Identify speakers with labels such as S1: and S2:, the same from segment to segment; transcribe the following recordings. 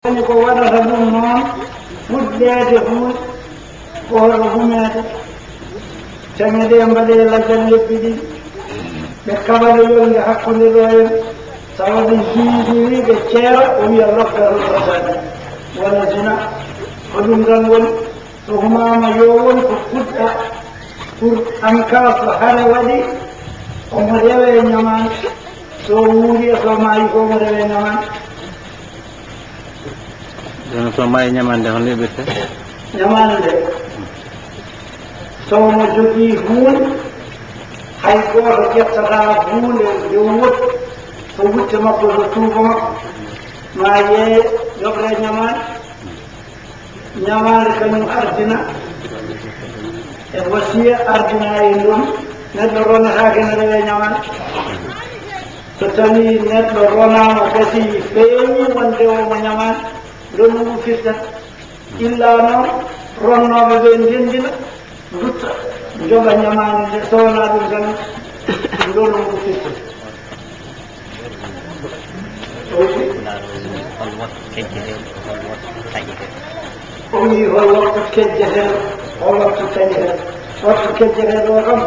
S1: ko waɗata ɗum noon fuɗɗeede huuɗ ko hoɗo humeede cañeɗe mbaɗe laggal lebbi ɗi ɓe kabale yolnde hakkunde ɗo en tawa ɓe jiiɗiri ɓe ceera o wiya lokkaroɗotani wona zina ko ɗum tan woni so humama yo woni ko fuɗɗa pour en cas so hare waɗi omo rewe ñamani so wuuri e so maayi ko omo rewe ñamani
S2: jono so maayi ñamande hon liɓirte
S1: ñamande somo jogii huunde hay gooto ƴettata huunde yo wot so wutte makko so tuuba makko ma yeeye yoɓre ñamande kañum ardina e wasiya ardina e ɗum neɗɗo ronataake no rewe ñamande so tawi neɗɗo ronama gasi feewi wonde omo ñamande ɗon ɗum firtan illa noon ronnoɓe ɓe ndendina dutta joga ñamande nde sowna ɗum tan ɗon ɗum firtan o wi hol waktu kejjeteɗo hol waktu taƴeteɗo waktu kejjeteɗo o kam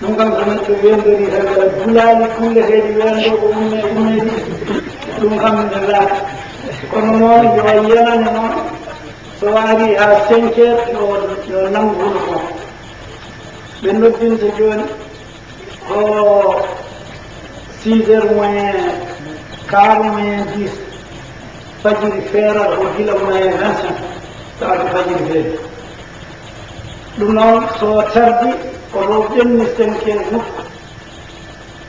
S1: ɗum kam so neɗɗo wendori tan gara bulali kulleteɗi wendo ko ummeɗi ɗum kam nde laata kono noon yo yenane noon so waari ha 5 heures yo nangu huno ko ɓe noddinta joni ko 6 heures moyen quart moyen 10 fajiri feerata ko gila moyen 25 tawata fajiri feeri ɗum noon so tardi oɗo ƴenni 5 heures nokku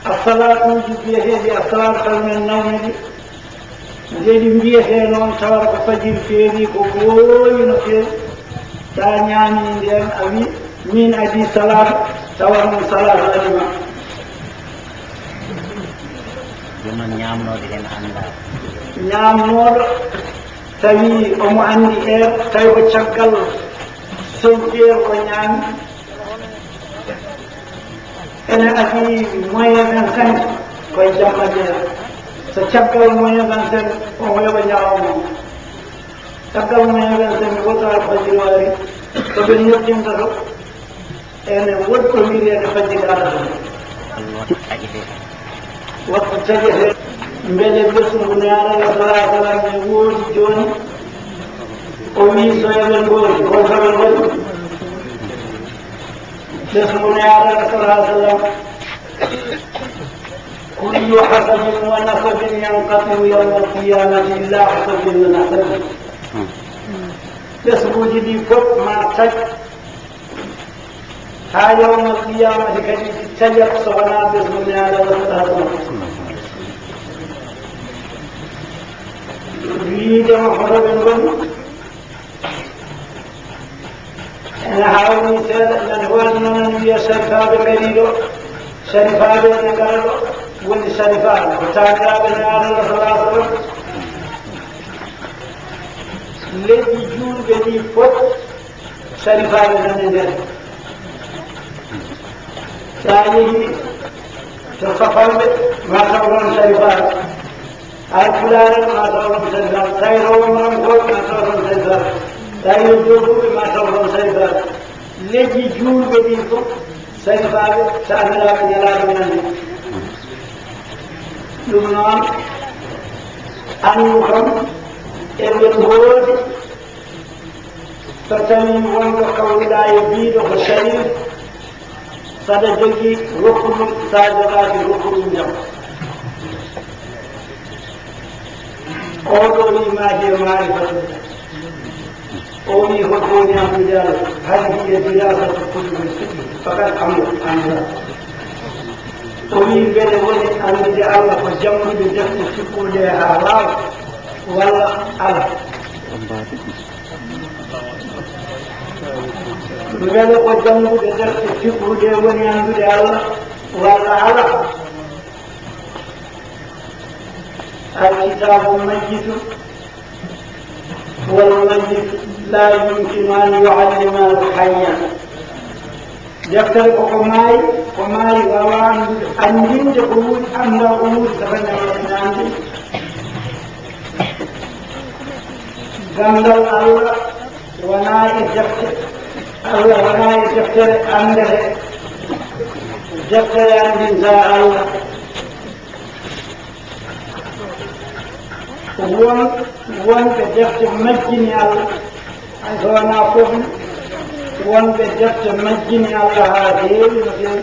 S1: a salatuji biyeteɗi a salatu kalmen nawniɗi ndeɗi mbiyete noon tawata ko fajiri feeri ko gooyi no feewi sa ñaami nden a wi min adi salatu tawa noon salatu adima
S2: ɗum noon ñamnode hen anda
S1: ñamnoɗo tawi omo andi heure tawi ko caggal 5 heures ko ñaami ene adi moyen 25 koye jamma jeeya so caggal moyen 25 omo yoɓa ñawamo caggal moyen 25 wotaa fajiri waari so ɓe ñoddinta to ene woɗɗo wireede fajiri adata waktu taƴete mbele ɓesngu naarala salasalam e woodi jooni o wii so eɓe ngoodi holtoɓe ngoodi ɓesngu naarala salasalam كل حسب ونسب ينقطع يوم القيامة إلا حسب ونسب يسبوج لي فوق ما تج ها يوم القيامة كذي تجب صغنا بسمنا على وسطها يريد محرم الرمى أنا حاول مثال أن هو النبي شرفا بقليله شرفا بقليله woni sarifaɓe ko taagaɓe naarala salasala leƴƴi juurɓe ɗi fof sarifaɓe nan e nder sa yeehi to safalɓe ma taw ɗon sarifaɓe alpulaare ma taw ɗon sarifaɓe tawi rowomankoɓe ma taw ɗon sarifaɓe tawi joguɓe ma taw ɗon sarifaɓe leƴƴi juurɓe ɗi fof sarifaɓe taagiraɓe ñalaɓe nande ɗum noon andu kam eɓe ngoodi so tawi wonɗo kawruɗa e biiɗo ko sharif saɗa jogii rokkuɗum sa jogaaki rokkuɗum jam oɗo wimaji e marifatu o wi hoddoni hamdude allah hal hiye dirasatu kulli fakat amda o wi mbele woni anndude allah ko janngude defte sikkude haa waawa walla ala mbele ko janngude defte sikkude woni anndude allah walla ala alkitabu majjidu والمجد لا يمكن أن يعلم الحياة deftere koko maayi wawa andinde ko wuuri anda ko wuuri so bañaanande gandal Allah wona e deftere Allah wona e deftere andete deftere andinta Allah wonɓe defte majjini Allah hay so wona fof wonɓe defte majjini Allah haa heewi no feewi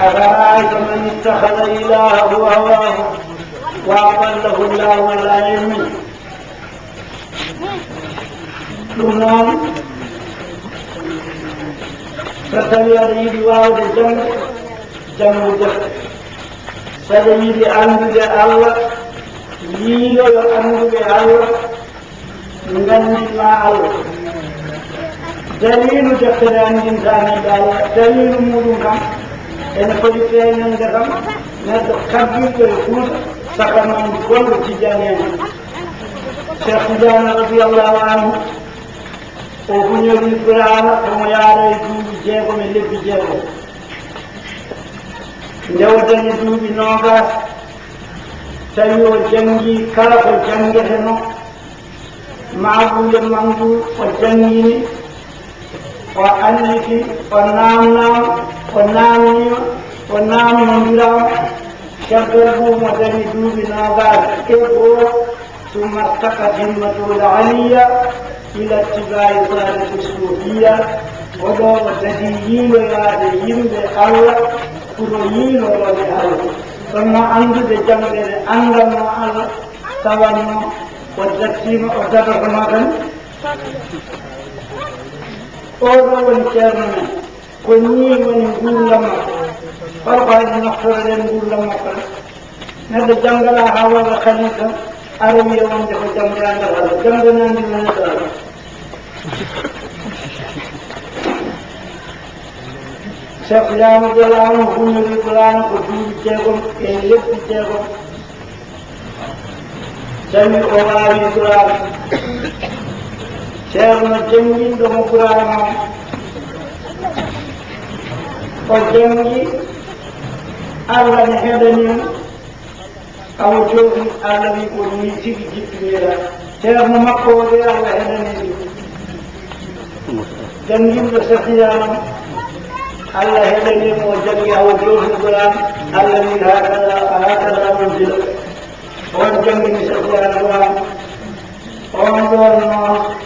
S1: أفرأيت من اتخذ إلهه هواه وأضله الله على علم ثم فتبيريد واو الجنة جنة جنة سيد أنبي الله ليلو أنبي الله من ما الله دليل جفر عن إنسان الله دليل مولوكا إن كل شيء عندهم نتكبر ويقول سكرنا كل تجانين شيخ جان رضي الله عنه وبني القرآن كما يرى يجوب جيبه من اللي بجيبه جودني يجوب نوغا سيو جنجي كاف جنجي هنو معبول منبول وجنجيني وأنك ونام نميرام شغله مدني دوب ناغار كبو ثم ارتقت همته العليا إلى اتباع طريق الصوفية ودو تدين ويادين بالله كروين ويادين ثم عند جنب أنغم الله توانو والتقسيم وتبع مكان oɗo woni ceerno men ko ni woni nguurlam makko farfaade naftoreden nguurlam makko neɗɗo janngala haa waɗa kalisa ara wiya wonde ko jamde anndal Allah jamdanandi men neɗɗo Allah cheikh yama jalano humiri qur'an ko duuɓi jeegom e lebbi jeegom tawi o waawi qur'an ceerno jannginɗo mo qur'an o janngi Allah ne heɗanin awo jooɗi Allah wi ko ni tigi jippinira ceerno makko o de Allah heɗanin jannginɗo safiyanam Allah heɗanin o janngi awo jooɗi qur'an Allah wi hakada unzila on janngini safiyan qur'an on ɗon noon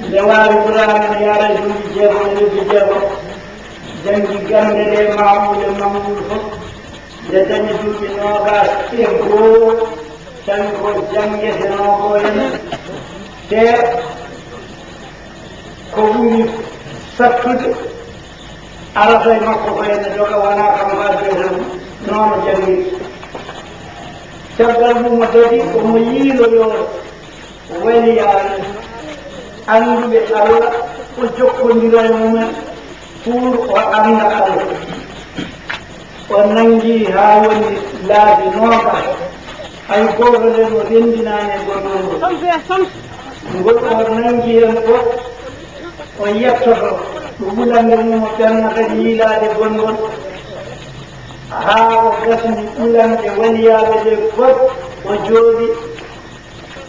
S1: nde waawi qur'an ne yara duuɓi jeego e lebbi jeego janngi gande ɗe mamude mammude fof nde dañi duuɓi noogas e goo tawi ko janngete noko en te ko ɓuri sattude arata e makko ko ene joga wona kam fadde noono janngiri caggal mum kadi omo yiiloyo waliyaade annduɓe Allah o jokkondira e mumen pour o annda Allah o nangi haa woni laabi nooga hay goto nden o renndinaani e goɗɗo o nangi hen fof o yettoto ɗo ɓulande mum o ɓenna kadi yiilaade gongol haa o gasni ɓulande waliyaaɓe ɗe fof o jooɗi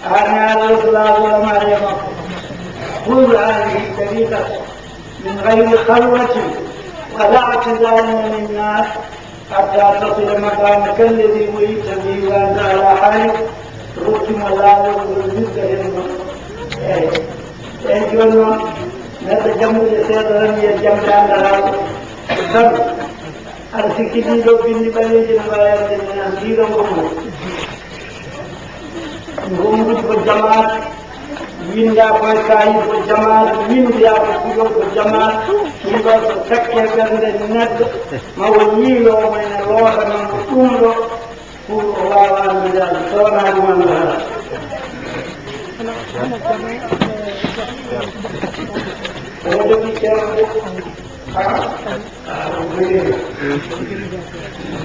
S1: haa naala sallallahu alaihi wa كل هذه الطريقة من غير خلوة ولا اعتزال من الناس حتى تصل مكانك الذي ولدت به وأنت على حالك ركم الله وجودك يقولون نتجمد سيدنا يجمد عن هذا الصبر أرسكتي لو بني بليج الغاية من أنزير ngomut ko jamaat winda koye kayit ko jamaat windiya ko kuɗol ko jamaat ɗum ɗo so fekke ɓernde neɗɗo mawo yiiloomo ene loota nan ko ɗum ɗo pour o wawa andudade sownani wonde hala o jogui ceerno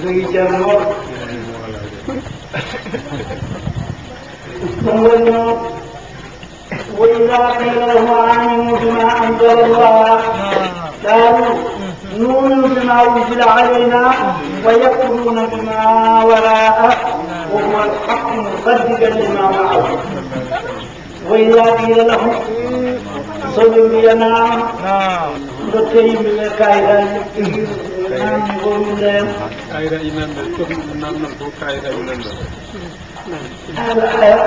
S1: jogui ceerno moɗo ɗum woni noon وإذا قيل له آمنوا بما أنزل الله قالوا نؤمن بما أنزل علينا ويكفرون بما وراءه وهو الحق مصدقا لما معه وإذا قيل لهم صلوا بنا نتيم بالكائرة نقول لهم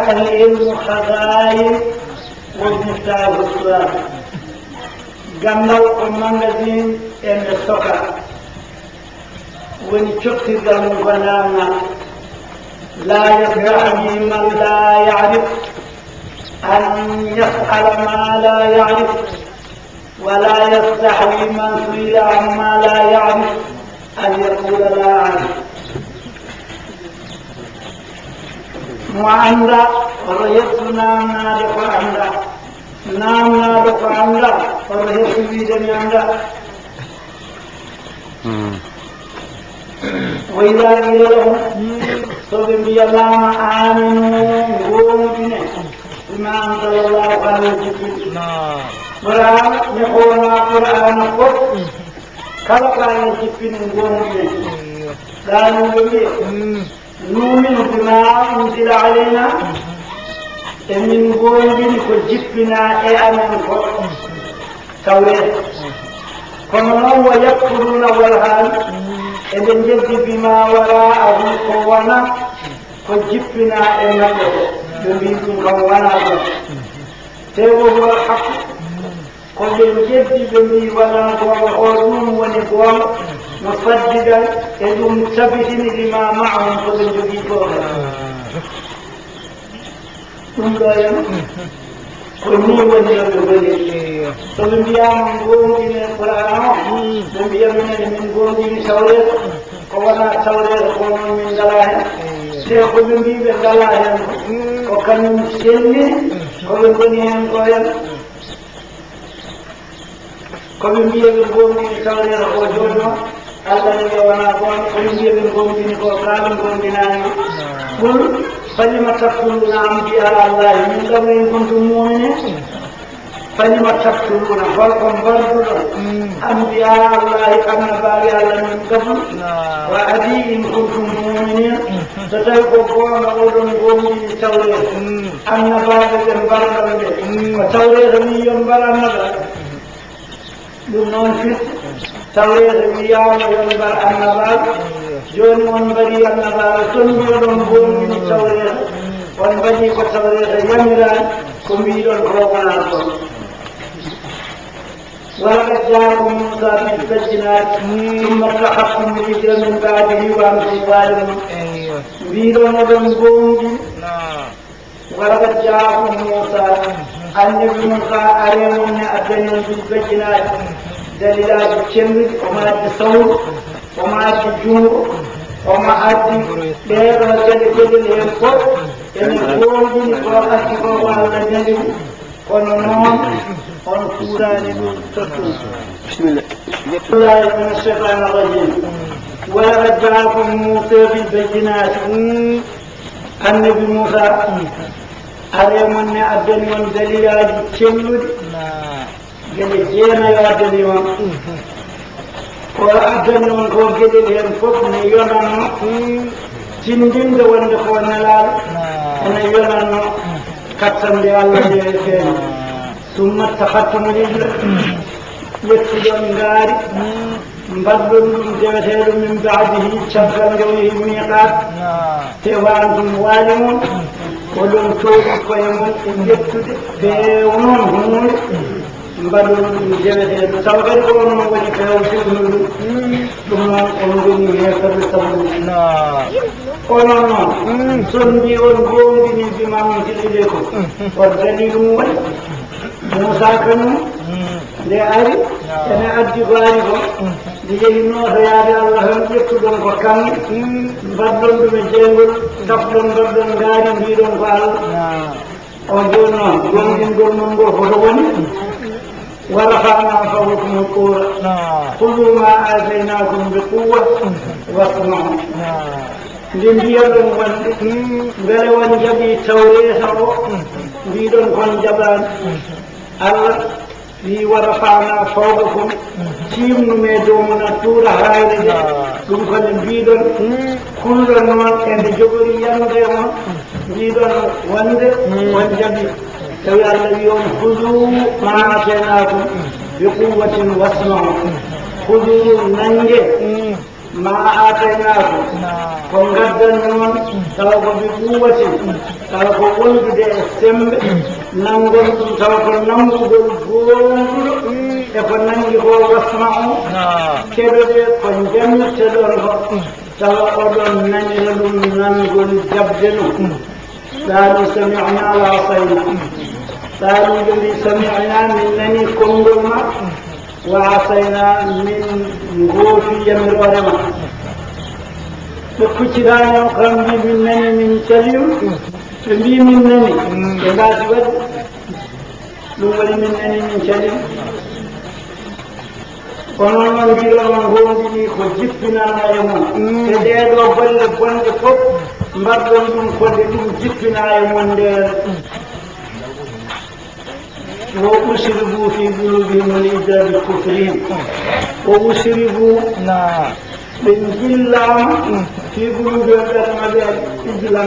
S1: العلم خزائن والمفتاح الصلاة gannaaw magasin en stoka woni cottirgal mum ko namna la yastahi man la yarif an yafala ma la yarif wala yastahi man suila amma la yarif an yaqula la arif mo anda oto yettunamnade ko anda namnaɗo ko anda oto hettu wiidemi anda وإذا قيل لهم صدق بيلاما آمنوا قومنا بما أنزل الله على الكتب ولا نقولنا قرآن قط خلقنا الكتب قومنا لا نؤمن بما أنزل علينا من قومنا كجبنا أمن توراة كما هو يكفرون والحال إذن جد بما وراءه قوانا فجبنا إنه يريدون قوانا هو الحق قل جد بمي وراءه وقولون ونقوم مصدقا إذن متبهن لما معهم فضل جديدون كني ولي الولي تلبيا من قوم إلى القرآن تلبيا من قوم إلى سورة قوانا سورة قوم من دلائل سيقول من بيب دلائل وكان مسلم قوم بنيهم قوم بيب قوم إلى سورة قوجونا الله يوانا قوم بيب قوم إلى قوم بنيهم قل فلما تقتلون أنبياء الله من قبل إن كنتم مؤمنين فلما تقتلون فرقا بردنا أنبياء الله كما باري الله من قبل وأدي إن كنتم مؤمنين ستلقوا قوم أولون قوم بالتوريث أن بارك بردنا وتوريث من ينبر النبر دون فت توريث مياه ينبر النبر جون منبري النبار تنبيرون قوم من التوريث ونبني كالتوريث يمران كمبيرون قومنا ولقد جاءكم موسى بالبينات ثم اتخذتم العجل من بعده وانتم ظالمون بيرون قوم ولقد جاءكم موسى النبي موسى أريمون أدنون بالبينات دليلات الشمس وما التصور وما الجنوب وما أدري غير رجل ينفق إن يقول لي قرأت قرآن النبي ونون ونفوران بسم الله من الشيطان الرجيم ولقد جاءكم موسى بالبينات النبي موسى أريمن أدنون دليلات الشمس جينا يا دليلون وأدنون كوكيدين ينفق نيونانو تندين دوان دخوان نلال نيونانو كتن دي الله جيسين ثم اتخذتم العجل يكتدون غاري مبدل جيسين من بعده شفرا جويه ميقات وأنتم ظالمون ولم توقف يمون يكتد بيونون همون mbadol jewete tawgal ko non woni ko fi'lu dum non on goni heferbe tawu kono non sondi on gondi ni bi mam jidde ko war dalilu wal musa kanu de ari ene addi bari ko de no yaade allah han jettu don ko kan mbadol dum jengol tafdon godon gaari ndidon ko allah o jono gondi gol mon go hoto woni ورفعنا فوقكم الطور خذوا ما آتيناكم بقوة واسمعوا لنبيرون غلوان جبي توريث بيدون كون جبان الله wi warafana fawqakum timnume domuna tuura hayre ɗum kone mbiɗon kulɗon noon ende jogori yande on mbiɗon wonde won jaɓi tawi allah wi on hudu ma atenakum bi quwwatin wasma'u hudu nangue ma atenakum ko gaddan noon tawa ko bi quwwatin tawa ko wondude e sembe nangol ɗum tawa ko nangugol gonɗuɗo e ko nangi ko wasma'u keɗoɗe ko jammirteɗon ko tawa oɗon nanira ɗum nangol jabde ɗum قالوا سمعنا وعصينا قالوا الذي سمعنا من نني كونغوما وعصينا من غوفي يمرورما بكتيران وقام من نني من كليم بي من نني كذا ود لول من نني من كليم kono non jiro non gondini ko jippinana e mon e ɗeɗo golle bonde fof mbaɗɗon ɗum kodde ɗum jippina e mon nder wo usribu fi qulubihim al-ijra bi kufrihim wo usribu ɓe jillama fi qulubihim ɓermaɓe ijla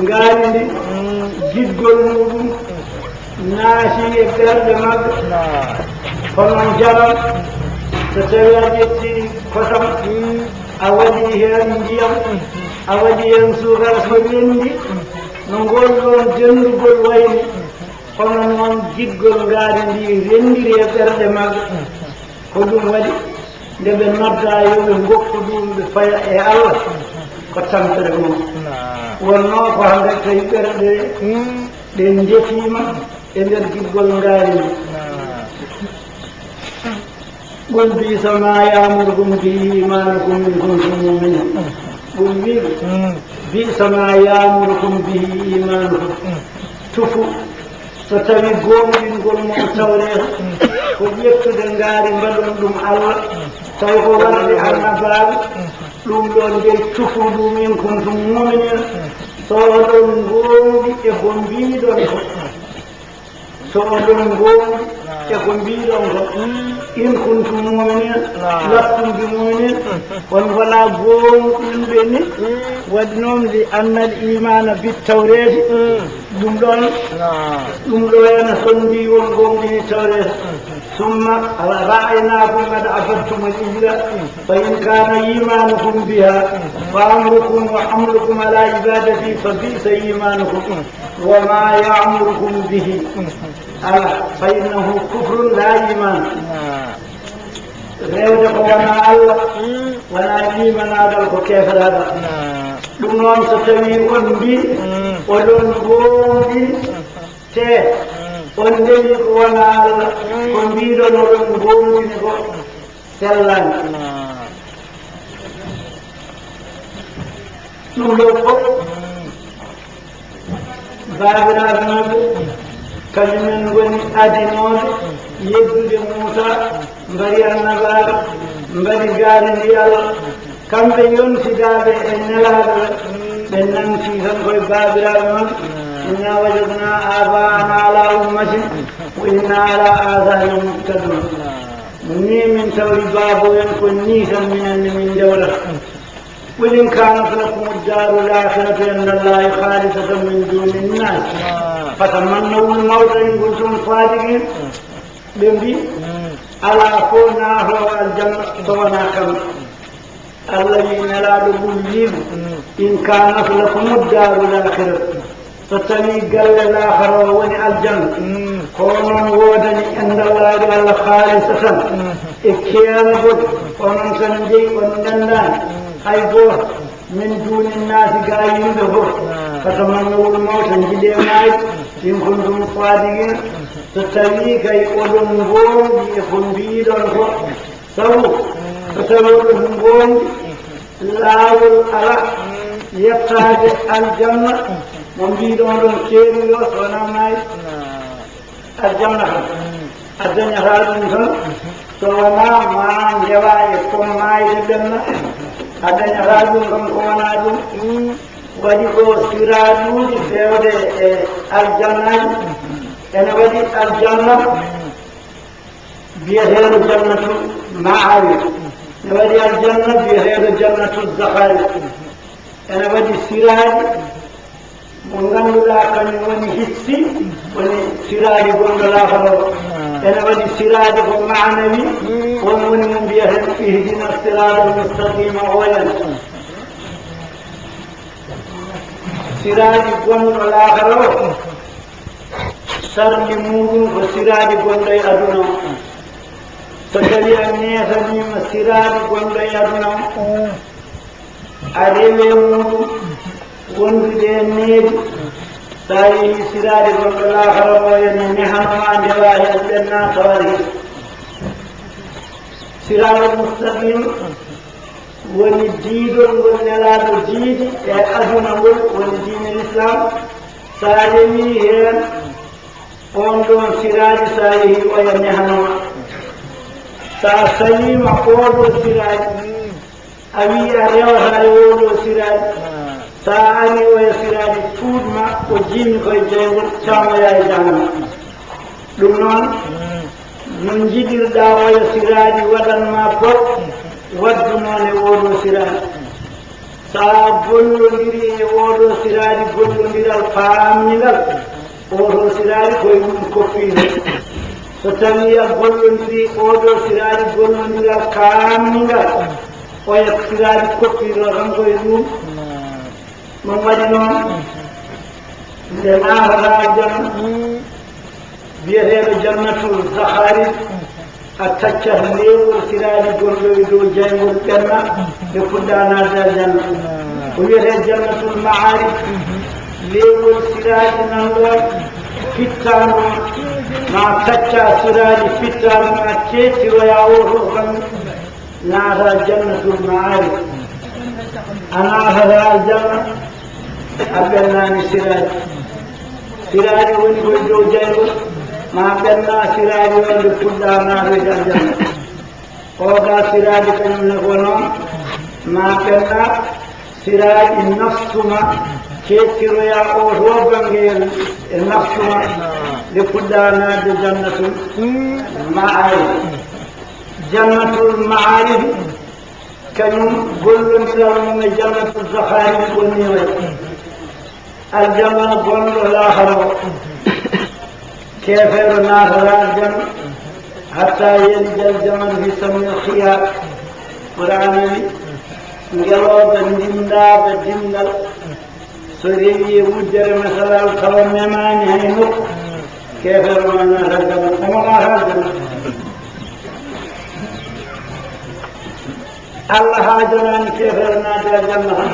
S1: ngaari ndi jiggol muɗum naati e ɓerɗe maɓɓe kono jaram so tawi a ƴetti kosam a waɗi heen ndiyam a waɗi heen sukara so rendi no ngol ɗon jennugol wayni kono noon jiggol ngaari ndi renndiri e ɓerɗe maɓɓe ko ɗum waɗi nde ɓe nodda yoɓe ngokku ɗum ɓe faya e allah ko tampere mum wonno ko hande tawi ɓerɗe ɗe ndefiima e nder jiggol ngaari ndi قل بئس ما يأمركم به إيمانكم إن كنتم مؤمنين قل بئس ما يأمركم به إيمانكم تفو ستوي قومين قل مؤتوريه قل يكتد ngari mbaɗon ɗum Allah tawi ko warde annabaɓe ɗum ɗon nde tufu ɗum in kuntum mu'minin so oɗon goonɗi e ko mbiɗon ko so oɗon goonɗi e ko mbiɗon ko in kuntum mu'minin lastum bi mu'minin won wala gonɗinɓe ni waɗi noon li anna al imana bit tawrede ɗum ɗon ɗum ɗo hena sondi won gonɗini tawrede summa ra'aynakum qad afattum al ijra fa in kana imanukum biha fa amrukum wa hamlukum ala ibadati fa bi'sa imanukum wa ma ya'murukum bihi fa innahu kufrun la iman rewde ko wona allah wona limanaɗal ko keferaɗal ɗum noon so tawi on mbi oɗon goonɗi te on ndewi ko wona allah ko mbiɗon oɗon goonɗini ko sellani ɗum ɗo fof babiraɓe maɓɓe kañumen ngoni adinoɓe yeddude Muusa mbari annabaɓe mbari gaari ndi Allah kamɓe yontidaɓe e nelaɗo ɓe nanti tan koye babiraɓe maɓɓe inna wajadna aba'ana ala ummatin wa inna ala atharihim muqtadun ni min tawri baabo en ko ni tan minenne min dewrata قل إن كانت لكم الدار الآخرة عند الله خالصة من دون الناس فتمنوا الموت إن كنتم صادقين بمبي على كوناه الجنة صوناكم الذين لا تبلغ إن كانت لكم الدار الآخرة فتني قال الآخرة وني الجنة كونوا ودني عند الله خالصة إكيانا بود كونوا سنجي ونندان أي بور من دون الناس قايم بور فتمنوا الموت نجدي معي إن كنتم صادقين تتوي كي يقولون بور يكون بيدون بور فتمنوا بور لاول على يبتاج الجنة من بيدون كيرو يوصونا معي الجنة الدنيا هذا سوما ما جواي كم معي الجنة adanya rajum kam ko wona ɗum waɗi ko sirajuji fewde e aljannaji أنا ودي الجنة بيهير جنة معارف نودي الجنة بيهير جنة الزخارف أنا ودي السراج منغن لا كان وني حسي وني سراج قول لا خلو أنا ودي السراج معنوي ومن بيهير اهدنا الصراط المستقيم أولا سراج قول لا خلو sarni muɗum ko siraji gonɗo e aduna o so tawi a nesanima siraji gonɗo e aduna o a rewe muɗum wondude e needi sa yehi siraji gonɗo lahara o ene nehanoma ndewa hen ɓenna tawari siraji mustaqim woni diidol ngol nelaɗo jiidi e aduna ngol woni diine l'islam sa rewi hen on ɗon siraji sa yehi oya nehanoma sa sawima oɗo siraji a wi a rewata e oɗo siraji sa ari oya siraji tuudma o jimi koye jeygol camoya e jahannama ɗum noon no jiɗirɗa oya siraji waɗanma fof waddu noon e oɗo siraji sa gollodiri e oɗo siraji gollodiral faamnigal oɗo siraji koye ɗum koppino so tawi a gollodiri oɗo siraji gollodiral kaamnigal oya siraji koppino tan koye ɗum ɗum waɗi noon nde naatata janna biyeteɗo jannatul zaharif a taccat lewol siraji gonɗoye dow jaygol ɓenna ɓe puɗɗa naade aljanna ko wiyete jannatul maarif lewol siraji nanɗon fittano ma tacca siraji fittano ma cettiroya oto kam naata jannatul maarif a naatata aljanna a ɓennani siraji woni koye dow jaygol ma ɓenna siraji wonde puɗɗa naatoyde aljanna oga siraji kañumne ko noon ma ɓenna siraji naftuma kettiroya o to bangel e naftuma nde puɗɗa naatde jannatul maarif jannatul maarif kañum gollodiral mum e jannatul zaharif woni way aljanna gonɗo lahara o kefeero naatata aljanna hatta yelija aljamal fi sammi alkhiyar ɓuranani ngeloɓe ndindaɓe dimngal so rewi e wujjere masalal tawa memani hay nokku kefeero ma naata aljanna omo naata aljanna Allah haajanani kefeero naade aljanna tan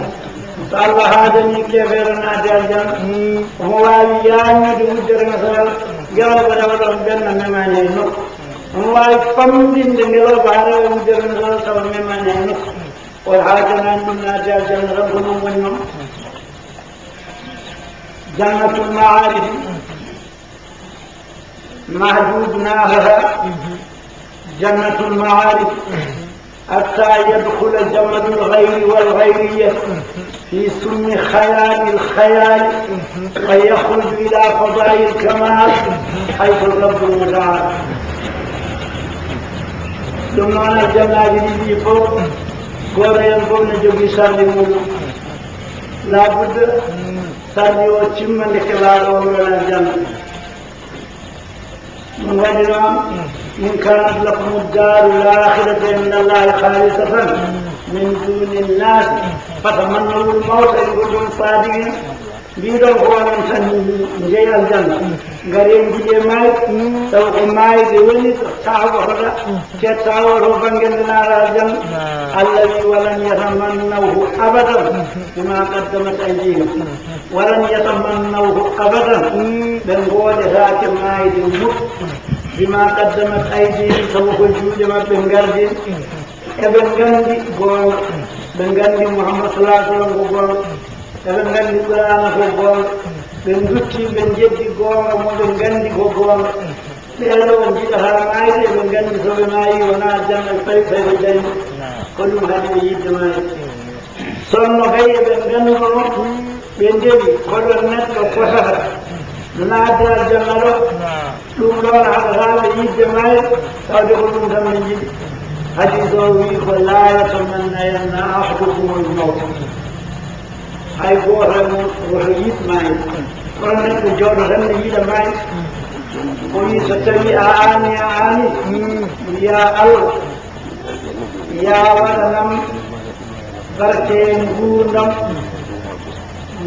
S1: so Allah haajani kefeero naade aljanna omo wawi yañude wujjere masalal ngeloɓe rewa ɗon ɓenna memani hay nokku omo wawi famdinde ngeloɓe ha rewa wujjere masalal tawa memani hay nokku o haajanani ɗum naade aljanna tan ko ɗum woni noon jannatul maarif mahdud naatata jannatul maarif حتى يدخل جمد الغير والغيرية في سم خيال الخيال فيخرج إلى فضاء الكمال حيث الرب المتعال ثم أنا الجنة جديد فوق قول ينقل نجوبي سالي مولو لا بد سالي وشم لكبار ومن الجنة من وجدهم إن كانت لكم الدار الآخرة من الله خالصة من دون الناس فتمنوا الموت إن كنتم صادقين بيدو هو من سنجي الجنة غرين جي ماي سوق ماي دوني تعب هذا كتاور فنجن نار الجنة الذي ولن يتمنوه أبدا بما قدمت أيديهم ولن يتمنوه أبدا بل هو ذاك ماي دوني بما قدمت أيديهم سوف الجود ما بنغاردين ابن غاندي غول بنغاندي محمد صلى الله عليه وسلم غول ابن غاندي قرآن غول بنغوتي بنجدي غول مو بنغاندي غول بيرو جيها ماي ابن غاندي سوف ماي ونا جنة في جاي كل هذه يدماي سنو غاي ابن غاندي غول بنجدي كل الناس كفها naade aljanna ɗo ɗum ɗon haɗataɓe yidde may tawde ko ɗum tan min jiɗi hadis o wi ko la yatamannayanna ahdukumul mawta hay goto mum woto yid mayi kono neɗɗo jooɗo tan ne yiɗa mayi o wi so tawi a ani wiya Allah ya waɗanam barke nguurdam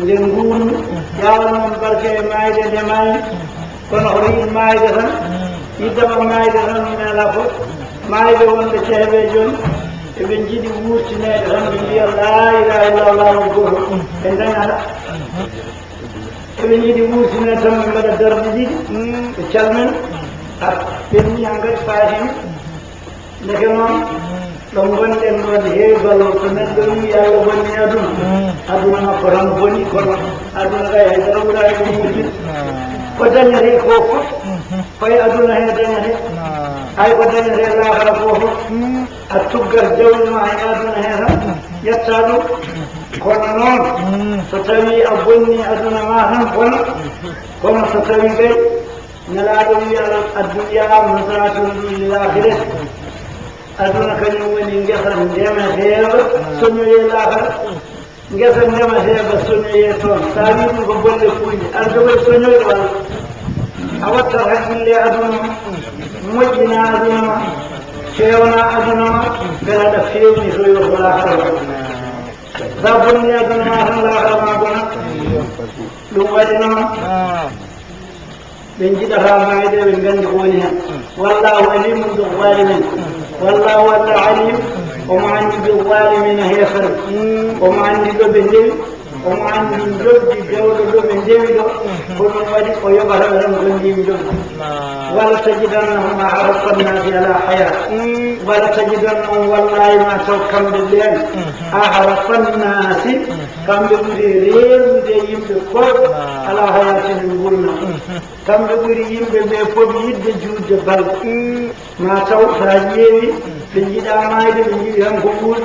S1: nde nguurmi ya waɗanam barke e mayde nde mayi kono oto yiɗ mayde tan yiddama mayde tan min ala fof mayde wonɓe ceeɓe joni eɓe jiɗi wurtinede tan ɓe mbiya la ilaha illallah o goto ɓe dañata eɓe jiɗi wurtinede tan ɓe mbaɗa darde ɗiɗi ɓe calmina ɓenni han kadi faatimi ndeke noon ɗo gonɗen ɗon heegal so neɗɗo wi Allah bonni aduna makko tan boni kono aduna kay haydara ɓurani ɗum wurtin ko dañete ko fof koye aduna he dañete hay ko dañete lahara ko fof a tuggat jawdi ma e aduna he tan ƴetta ɗum kono noon so tawi a bonni aduna ma tan bona kono so tawi kay nelaɗo wi addunya masaratun lil akhirati aduna kañum woni ngesa ndemeteeɗo soñoye lahara ngesa ndemeteeɗo soñoye toon sa wi ɗum ko bolle kuyɗe arde koye soñoyde walla a wattat hakkille aduna ma moƴƴina aduna ma fewna aduna ma beele aɗa fewni to yo ko lahara wa sa bonni aduna ma tan lahara ma bona ɗum waɗi noon ɓe jiɗata mayde ɓe nganndi ko woni hen wallahu alimun bil zalimin wallahu alla alim omo anndi bil zalimina heefere omo anndi ɗo ɓe ndewi omo anndi jogdi dewɗo ɗo ɓe ndewi ɗo ko ɗum waɗi o yoɓata ɓe tan gondimi jogdi wala tajidannahum ahrafa nnasi ala haya wala tajidannahum wallahi ma taw kamɓe ɓeen ahrafa nnasi kamɓe ɓuri reerude yimɓe fof ala hayatine gurna kamɓe ɓuri yimɓe ɓe fof yidde juutde balɗe ma taw sa ƴeewi ɓe jiɗa mayde ɓe jiɗi tan ko ɓuuɗi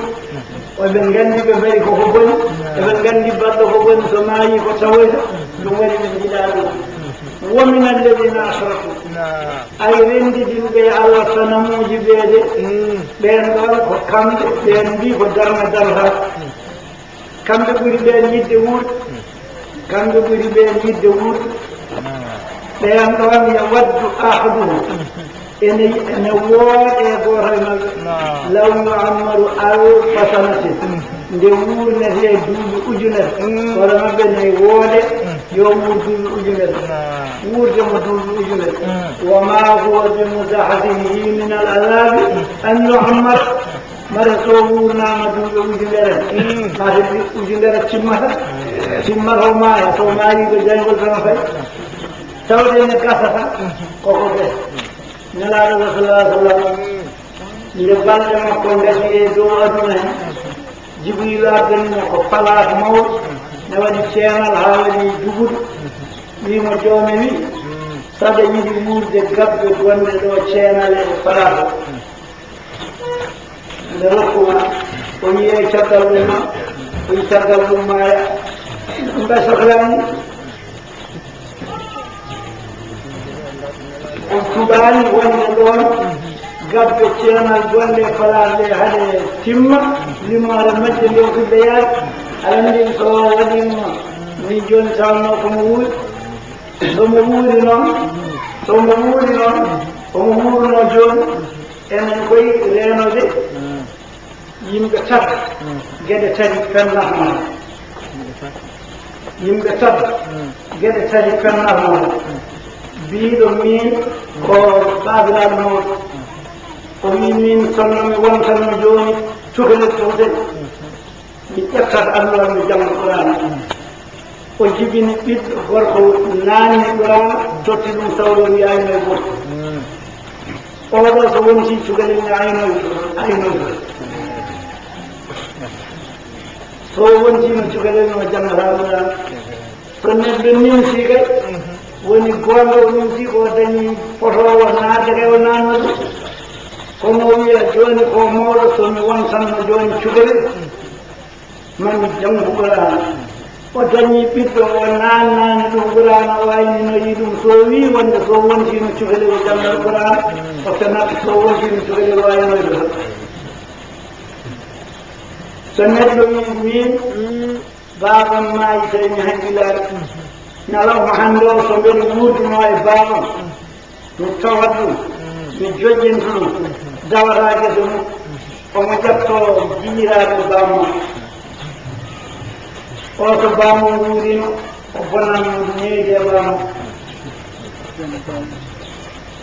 S1: oɓe nganndi ɓe mbari koko boni eɓe nganndi baɗɗo ko boni so maayi ko tawoyta ɗum waɗi ɓe jiɗa ɗum womin alladina ashraku ay renndidinɓe Allah sanamuji ɓeede ɓeen ɗon ko kamɓe ɓeen mbi ko darna darata kamɓe ɓuri ɓeen yidde wuurɗe kamɓe ɓuri ɓeen yidde wuurɗe ɓeen ɗon yawaddu ahaduhum ene wooɗe gooto e maɓɓe law yuammaru alfa sanatin nde wuurnete duuɓi ujunere hoore maɓɓe ne wooɗe yo wuur duuɓi ujunere wuurde mo duuɓi ujunere wa ma huwa bi muzahzihi min al azabi an yuammar mare so wuurnama duuɓi ujunere mate ujunere timmata o maaya so maari ko jangol tan fay tawde ne gasata koko ɓe nelaaɗo ko sallah sallam nde balɗe makko ndesi e dow aduna hen jibril ardanimo ko palaas mawɗo ne waɗi ceenal haa waɗi jugudu wimo joomi wi saɗa yiɗi wuurde gabbe gonɗe ɗo ceenal e palaas o nde rokkuma o wiye caggal ɗum ma o wi caggal ɗum maya ɗum ɓe sohlani o tuɓaani wonde ɗon gabbe ceenal gonɗe falaɗe haɗe timma limore majje ndewtuɓe yaade aɗa anndi so waɗimo ni jooni tawanno komo wuuri somo wuuri noon omo wuurno jooni enen koye reenode yimɓe tati geɗe tati pennatmaa yimɓe tati geɗe tati pennatmaa mbiɗo min ko babiraɗo mawɗo o wi min sonnomi wontanmo joni cukale towden mi ƴettat alluwal mi janggo qur'ana o jibini ɓiɗɗo gorko naanni qur'ana totti ɗum sawro wi ayno e goto oɗo so wonti cukale mi aynoy so wontino cukale mi o jangata qur'ana so neɗɗo nimsi kay woni gonga o nimsi ko dañi fotowo naadere o nanno ɗum kono wiya joni ko mawɗo somi wontanno joni cukale mami janggo qur'ana o dañi ɓiɗɗo o nannani ɗum qur'ana o wayni no yi ɗum so wi wonde so wontino cukalel o janngal qur'an o fenat so wontino cukalel o waynoyde to so neɗɗo wi min babam maayi tawi mi hakkilare ñalawma hannde o so mbeɗa wurduno e babam mi tawat ɗum mi joƴƴinta ɗum dawata gese mum omo ƴetto jiiraɓe bammo o so bammo wuurino o bonanmo ñeeyde e bammo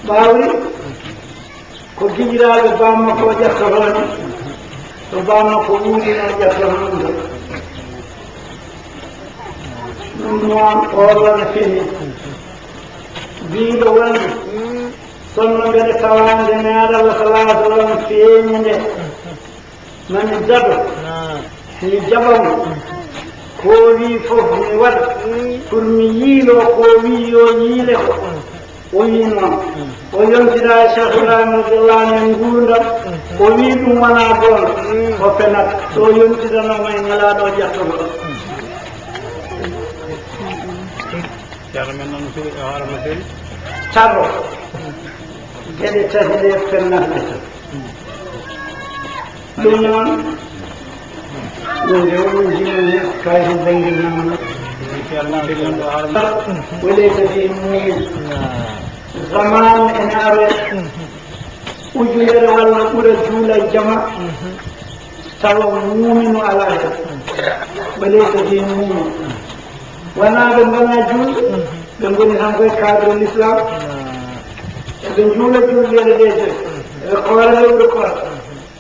S1: ɓaawri ko jiiraɓe bammo ko ƴettotooni so bammo ko wuurino ƴettoto ɗum to ɗum noon oɗon fini biiɗo wonde sonno mbeɗe tawande neaɗalla salaa sallam feeñi nde mami dado mi jaɓamo ko wi fof mi waɗa pour mi yiilo ko wi yo yiile ko o wi noon o yontida cheikh ibrahima radiallahu anu en gurdam o wi ɗum wona goon o fenat so yontidanoma e ñalaɗo ƴettogo
S2: ceerno men noon suuɗi e hoorema seeɗi
S1: tarro geɗe tati ɗe fennatde ɗum noon ɗum nde oɗum jimane kayto jangguirnama woleyta fi mumin zaman ene are ujunere walla ɓuura juula jama tawa mumino ala hen woleyta fi mumin wona ɓe gona julɓe ɓe goni tan koye cadre l'islam eɓe juula julɗele ɗe de eɓe koora lewɗe koora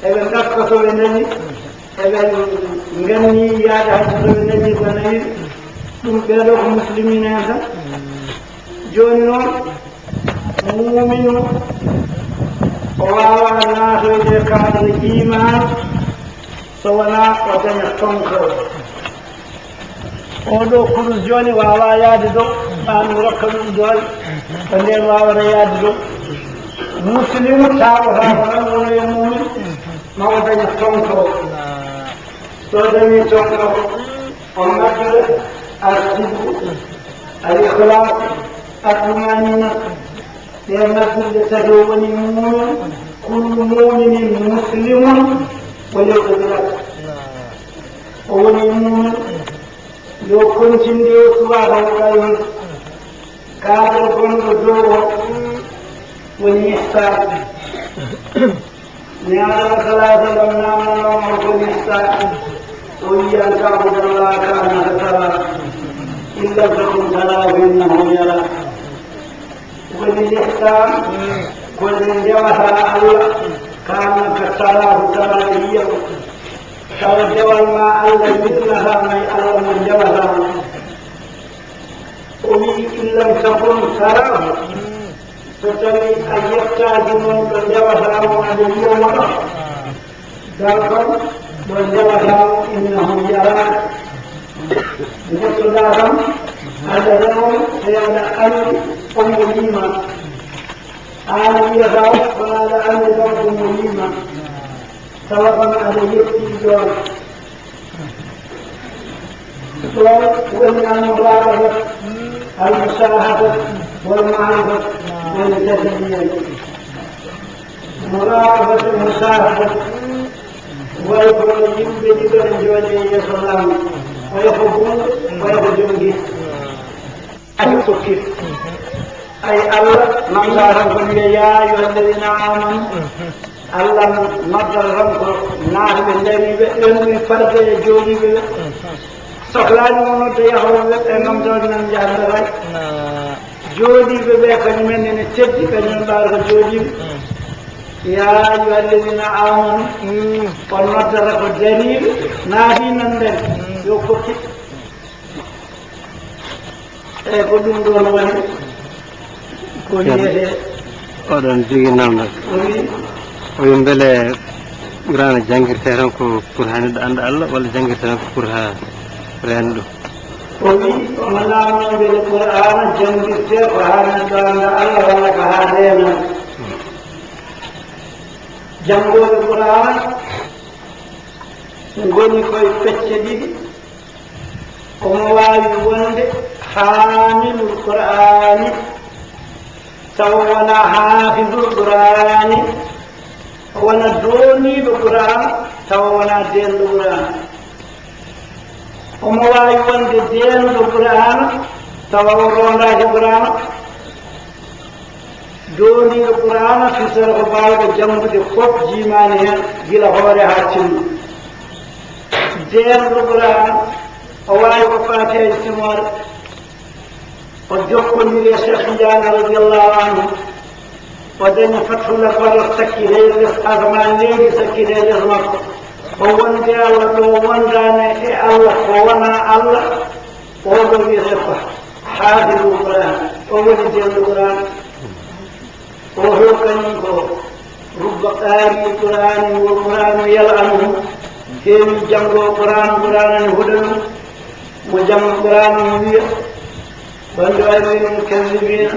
S1: eɓe gaska soɓe dañi eɓe ganni yaade hajji soɓe dañi ko nayi ɗum ɓeeɗo ko muslimine en tan joni noon muminu o wawa naatoyde cadre iman so wona o daña tonkoro oɗo kurus joni wawa yaade dow ɓaami rokka ɗum doole ko nden wawata yaade dow muslimu taɓotako tan wono e mumin mawo daña tonkoro so dañi tonkoro o majjude arsibu al ihlas atmanina ɗe majjurde tati o woni mumin kullu muminin muslimun o yewɗodirat o woni mumin yo kontinde o subaka waɗayon kaadre gonɗo dow o woni ihsan ne alah salaa sallam namnanoma koni ihsan o wiyan kabudallah kanaka tara illa takum tarahu innahu yara woni ihsan kone ndewata allah kanaka tarahu tara yiyaw tawa dewal ma allah mitnata may allah mo ndewatama o wi illam takun tarahu so tawi a yettaji noon ɗo ndewatamo aɗa yiyamo ɗo dal kon ɗo ndewatamo innahu yaraka jettoɗa kam aɗa rewo te aɗa andi omo yima an wiyata kono aɗa andi ɗon komo yima tawa kon aɗa yetti ɗon ɗon woni almurabahat almusahadat walmarifat والجسدية مراقبة المشاهدة ويكون يمكن أن يجوز السلام ويخرجون ويخرجون به أي الله نصارى يا أيها الذين آمنوا الله نصر رمكم نار بالذي بأمن فرد يجولي به سخلاني ونطي يخرج أمام دون جهل jooɗiɓe ɓe kañumen ene teddi kañumen mbawa ko jooɗiɓe ya ayuha alladina amanu on noddata ko dariɓe naati nanden yo kokki eyyi ko ɗum ɗon woni ko wiyete
S2: oɗon jogui namdal o wi beele qur'ana jangguirte tan ko pour ha neɗɗo anda allah walla jangguirte tan ko pour ha reena ɗum
S1: o wi omo namnodele qur'ana jangguirte ko ha neɗɗo anda allah walla ko ha reena janggoɓe qur'ana goni koye pecce ɗiɗi واي وند حامل القرآن سوانا حافظ القرآن وانا دوني القرآن سوانا دين القرآن واي وند دين القرآن سوانا القرآن دوني القرآن في سرق بعض جنب الخوف جيمانه جل هوري هاتين دين القرآن أواي وفاتي استمار وجوكم من الشيخ جان رضي الله عنه ودني فتح الأكبر السكيرين لسأزمان ليه سكيرين لسمك ووان دي الله ووان دانا الله ووانا الله ووان يسفح حافظ القرآن ووان دي القرآن وهو كنيكو رب قاري القرآن والقرآن يلعنه كيف جمعوا القرآن هدن وجمع القرآن مبيع والجوائرين المكذبين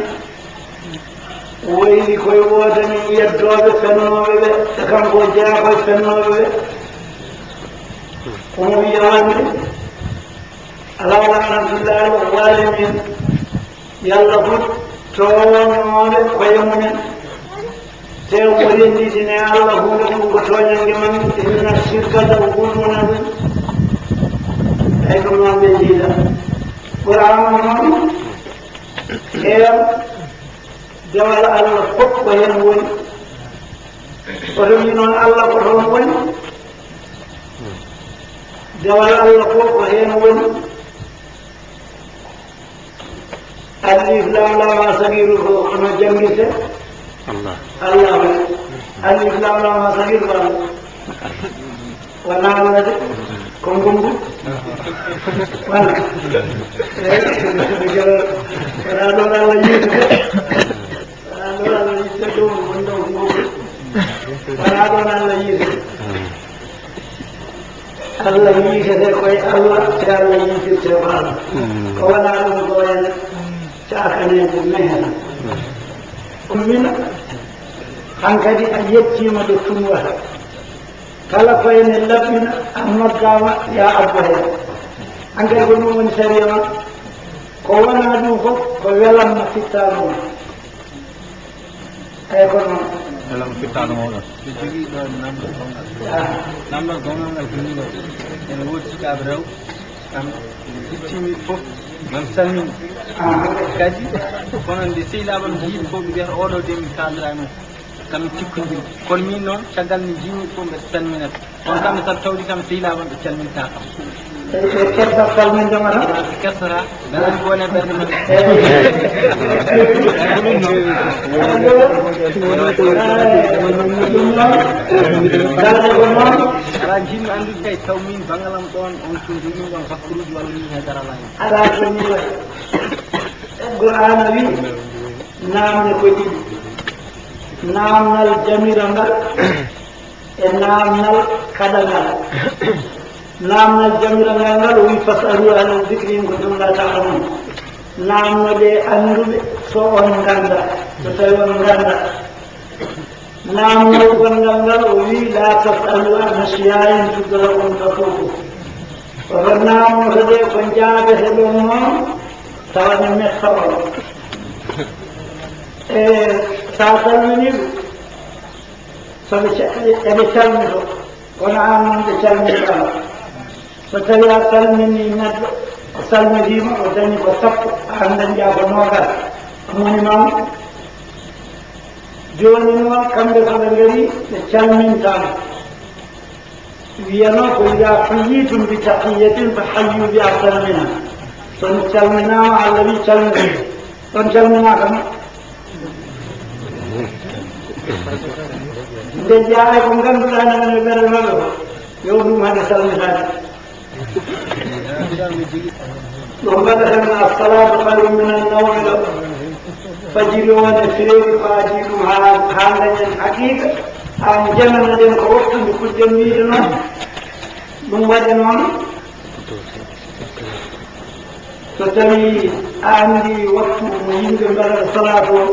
S1: ويلي كوي وادني يدوب فنوبه تكم بوجاء كوي فنوبه ومبيع وانده الله رحمة الله الظالمين يلا فت تونوبه كوي ممن تيوولين دي ديني الله هو لكم كتوانيان جمان إن الشركة وقول منابن أيضا ما بيجيلا قرآن منهم كيام جوال الله فوق وينوين ورمينون الله قرآن جوال الله فوق وينوين ألف لا ما صغيره كما جميسه الله ألف لا ما صغيره وانا ولد كم وانا لا يجوز الله يجزي كوي الله تعالى يجزي سبحانه وانا نقول شاكني بالمهنة ومن hankadi a yettima ɗo tumwata kala koyene laɓɓina a noddama ya abba hen hankadi ko ɗum woni sariya ma ko wona ɗum fof ko welamma fittano ma eyi ko noon welam fittano mawɗon so jogui ɗo namdal gongal joniɗo ene woodi sukaɓe rew kam ittimi fof man salmini kadi kono nde sehilaɓal jiiɗi fof ɓe mbiyata oɗo de mi kaldira mum kam cikkodiri kono min noon caggal mi jimi fof mbeɗa salminata on kam mi saɗa tawdi kam sehilaɓal ɓe calminta kam kessa salminde ma tan kessata danan gone ɓerde men darde ko noon ala jinmi andude kay taw min bangalam ɗon on tun jogimi ɗon fakkuruji walla min he daralayi ala joni way Qur'ana wi namde ko ɗiɗi namnal jamira ngal e namnal kaɗangal namnal jamira ngal o wi fasalu ala dicri ko ɗum la ta'lamun namnode anduɓe so on ganda so tawi on ganda namnal gongal ngal o wi la tasalu an shiyayin tudra on tafoko oto namnotode ko jaabete ɗon noon tawane metta on e sa salminiɓe eɓe calmito kono an noon ɓe calminitama so tawi a salmini neɗɗo o salmitima o dañi ko sappo an dañƴa ko nogas moni noon joni noon kamɓe koɓe ngari ɓe calmintama wiyano ko ida huyitum bi tahiyatin fa hayyu bi ahsana minha son calminama Allah wi calmina ɗon calminakama nde jeeya ko ngannduɗaa ne woni ɓerde maɓɓe ko yo ɗum hade salmitade ɗo mbaɗaten assalatu hayrun min annawmi ɗo fajiri wonde firewi ko adi ɗum ha dañen haqiqa an jananaɗen ko woftude kuƴƴen wiide noon ɗum waɗi noon so tawi a anndi waktu mo yimɓe mbaɗata salatu o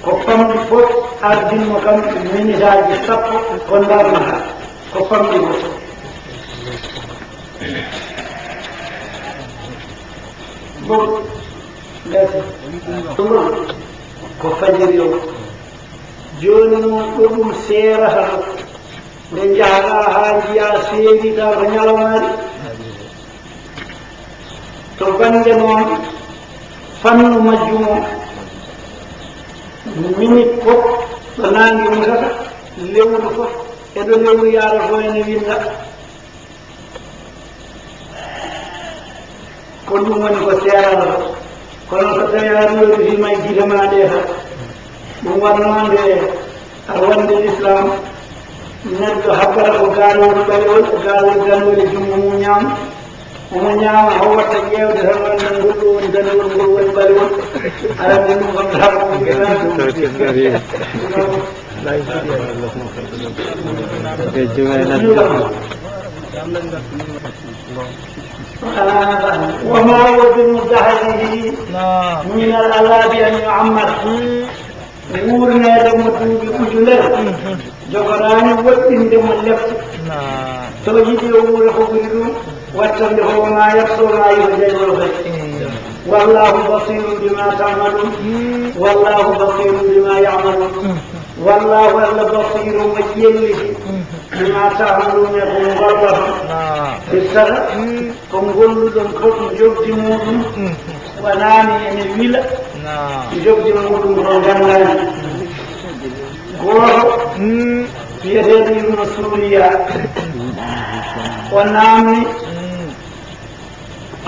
S1: ko famɗi fof ardinmo kam minute aji sappo ko darnata ko famɗi fof ko fajiri o joni noon ɗum seerata nde jahaɗa ha jiya seerita ko ñalawmaari to bande noon fannu majjum o minute fof ɗo nangi musata lewru fof eɗo lewru yaara fo ene winda ko ɗum woni ko seerata kono so tawi a ɗoɗi fima e gite ma ɗe tan ɗum wannode aɗa wonde l'islam neɗɗo habbata ko gaalol ɓalewol gaalol gandol e junngo mum ñaama omo ñaama o watta ƴeewde tan wonde ngolɗo woni gandol ngol woni ɓalewol arande ɗum kam وما هو بمزحزحه من العذاب أن يعمر ورنا لما توبي أجلر جبراني وإن دم اللفت توجد أمور خبره واتنده ما يبصر ما يبجل والله بصير بما تعملون والله بصير بما يعملون والله بصير مجيله بما تعملون يكون غلط في السنة كم قلوا دم كتن جبت مودم ونامي أن الولا جبت مودم رجانا غور في هذه المسؤولية ونامي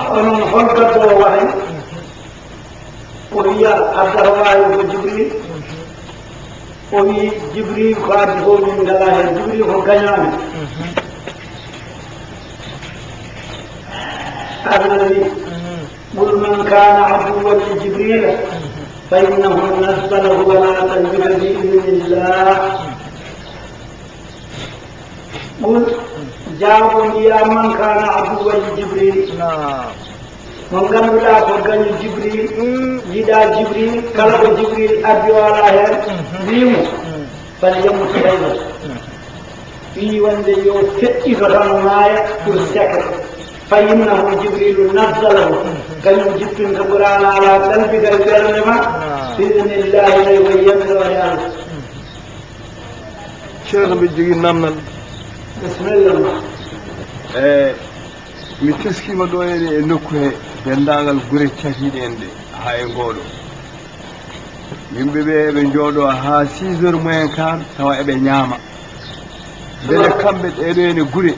S1: أنا خلقت وحي وهي عبد الله وجبريل وهي جبريل خارج من الله جبريل هو كيان الذي قل من كان عدوا لجبريل فإنه نزله ولا تنزل بإذن الله قل جاءوا يا من كان عدوا لجبريل من قال لا فقال جبريل يدا جبريل كلب جبريل أبي وراء ليمو فليموت خيرا في وند يوفتي فرمايا كرسكر فإنه جبريل نزله كان جبت كبران على قلبك الكريمة بإذن الله يبين ويعلم
S3: شيخ بيجي نامنا
S1: بسم الله
S3: mi teskima ɗo ene e nokku he dendagal gure catiɗe en ɗe ha e ngoɗo yimɓeɓe eɓe jooɗo ha 6 heures moyen quart tawa eɓe ñaama beele kamɓe ɗeɗo ene gure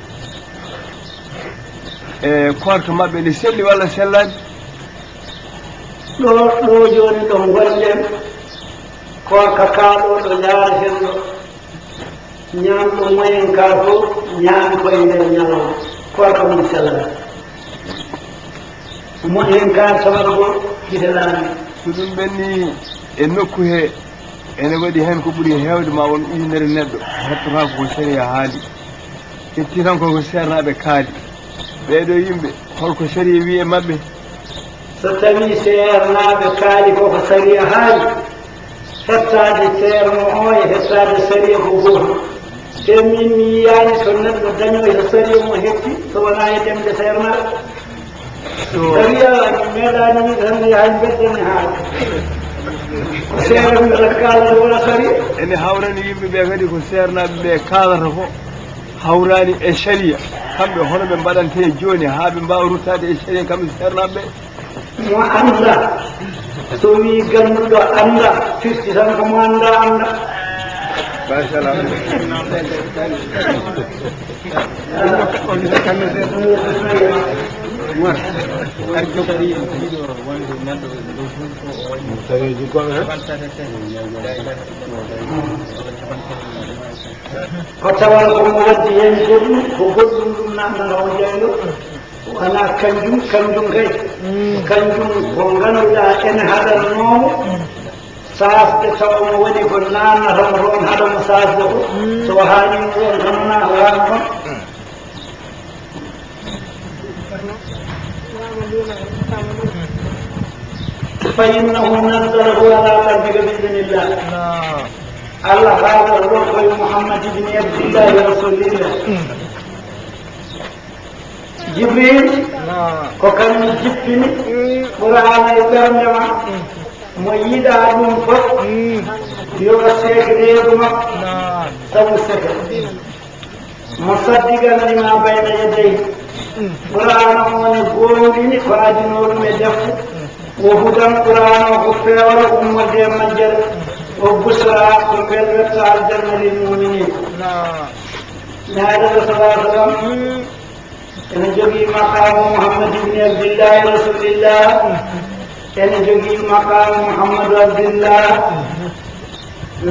S3: e korka mabɓe ne selli walla sellani
S1: ɗo joni ɗo gonɗen korka kaɗo ɗo jaareten ɗo ñamɗo moyen quart fof ñaami koye nder ñalawma korka mum sellani moyen quart tawata go hite laami
S3: so ɗum ɓenni e nokku he ene waɗi hen ko ɓuuri hewde ma won ujunere neɗɗo hettotako ko séria haali ƴetti tan koko sernaɓe kaali ɓeɗo yimɓe holko séria wi e mabɓe
S1: so tawi sernaɓe kaali koko séria haali hettade ceerno o e hettade séria ko goto te min mi yiyani so neɗɗo daño e séria mo hetti so wona e ɗemde sernaɓe séria meeɗani wi tan yahay beddene haala ko seernaɓe kalata wona séria
S3: ene hawrani yimɓeɓe kadi ko sernaɓe ɓe kalata ko hawrani e séria kamɓe hono ɓe mbaɗante joni ha ɓe mbawa ruttade e séria kamɓe sernaɓe
S1: mo anda so wi ganduɗo anda fisti tan komo anda anda
S3: machallah
S1: ko tawal komo waddi hen goɗɗum ko goɗɗum ɗum namdata o jeyɗo wona kanjum kanjum kay kanjum ko ganduɗa ene haɗannomo sasde tawa mo waɗi ko nannatamo toon haɗamo sasde ko so haanimo ɗon tan wona ko wano kon فإنه نزله على قلبك بإذن الله الله هذا الروح محمد بن عبد الله رسول الله jibril ko kañum jippini ɓurana e ɓernde ma mo yiɗa ɗum fof yo seedeeduma sabu seke mo saddiganima bayna yedeyhi ɓurana one gowɗini ko adinoɗum e defte wo hudan ɓurana ko pewra ummorde e majjere o busra ko belwetta aljanna lil muminin naɗaɗo salaa sallam ene jogii maqamu Muhammad ibni Abdillahi rasulillah ene jogii maqamu Muhammadu Abdillah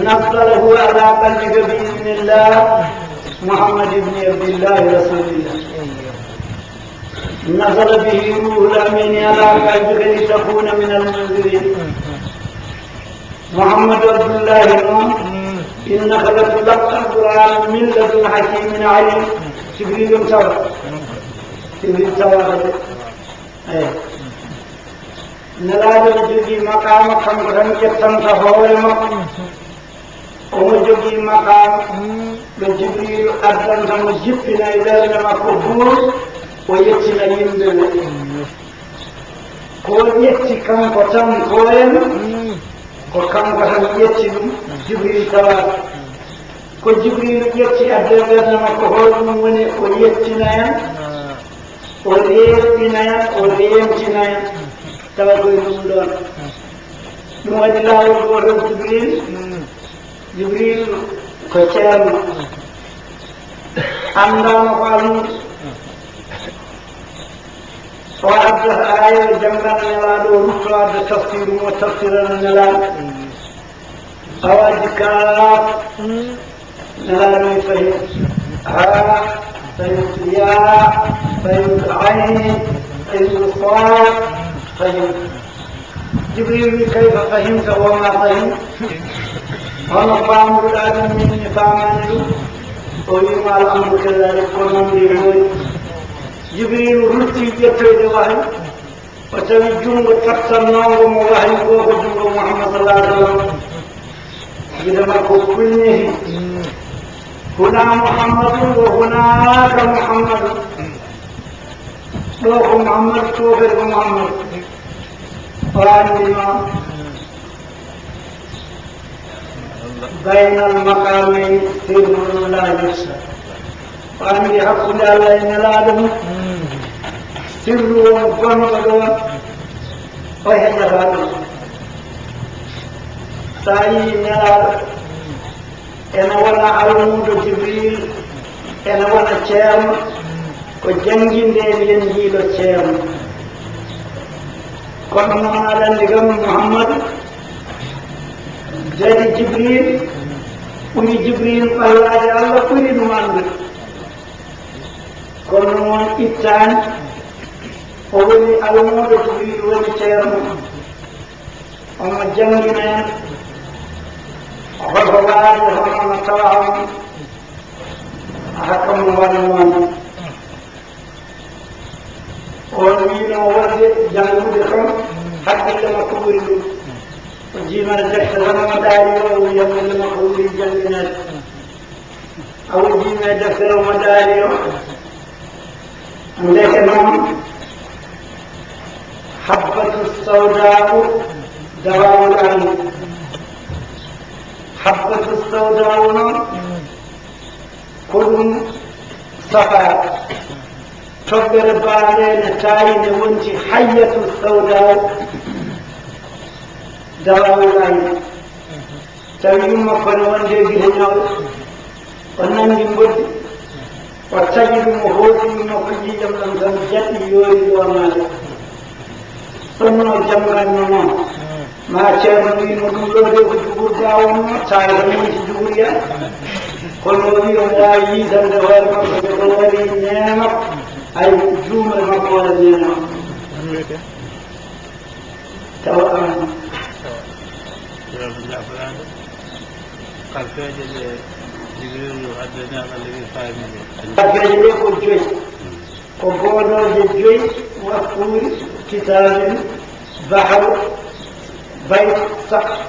S1: nafsalahu ala qalbika bi idnillah Muhammad ibni Abdillahi rasulillah نزل به روح الأمين على قلبك لتكون من المنذرين محمد عبد الله إنك لتلقى القرآن من لدن حكيم عليم جبريل سوا جبريل سوا نلاد جوجي مقام خم يتم تهورم ومجوجي مقام بجبريل أدن ثم جبنا إذا لم أكبر ويتنا يمدن كون يتي كم قتم كوين وكم قتم يتي جبريل سوا ko jibril ƴetti addebernama ko hoɗum woni o yettinayan o reerɗinayan o reemtinayan tawa koye ɗum ɗon ɗum waɗi laawol gotol jibril ko ceerno andama ko almuɗo o addata aya janngana nelaɗo o rutto adda tafsiru mo tafsirana nelaɗo awaji kaaf نلال فهم فهم ياء فهم عين فهم صاد فهم جبريل كيف فهمت وما فهمت أنا فامر الآدم مني فامن ويما الأمر كذلك ونمر جبريل رتي جتوي وحي وتوي جنگ تكسر نوم وحي وجنگ محمد صلى الله عليه وسلم إذا ما كنه هنا محمد وهناك محمد روح محمد توفر محمد وعندما بين المقامين سر لا يفسد وعندي حق الله إن العالم سر ومقامد وهي جهاد سعي نلال ena wona almudo jibril ena wona ceerno ko jangindeen yen jiiɗo ceerno kono noon aɗa anndi kam mouhammadou jadi jibril ɓuri jibril ɓallaade allah ɓuri ɗum anndude kono noon ittaani o woni almudo jibril woni ceerno omo jangina en وفوائد هم مطلعهم أحكم ونوان ومين وورد جنودكم حتى لما كبروا وجيما جحت لما مداريو ويوم لما كبروا الجنات أو جيما جحت لما مداريو لكنهم حبة السوداء دواء العين حبة السوداء كل صفاء تبر بالين تاين وانت حية السوداء دواء العين تيوم فنوان دي بهنال وننجم بود وتجد مهوتي مقجي جمعا سمجتي يوري ومال سنو جمعا نمان ما ceerno wino ɗum ɗo de ko jugurda wonno saare remiti juguriya kono wi o waawi yiitande hoore makko ɓe ko waɗi neema ay juumre makko waɗa neema tawa an kalfeeje ɗe jibrilu addani Allah wi faamide kalfeeje ɗe ko joyi ko goonoje joyi wakkuuri kitabin baharu بيت سقف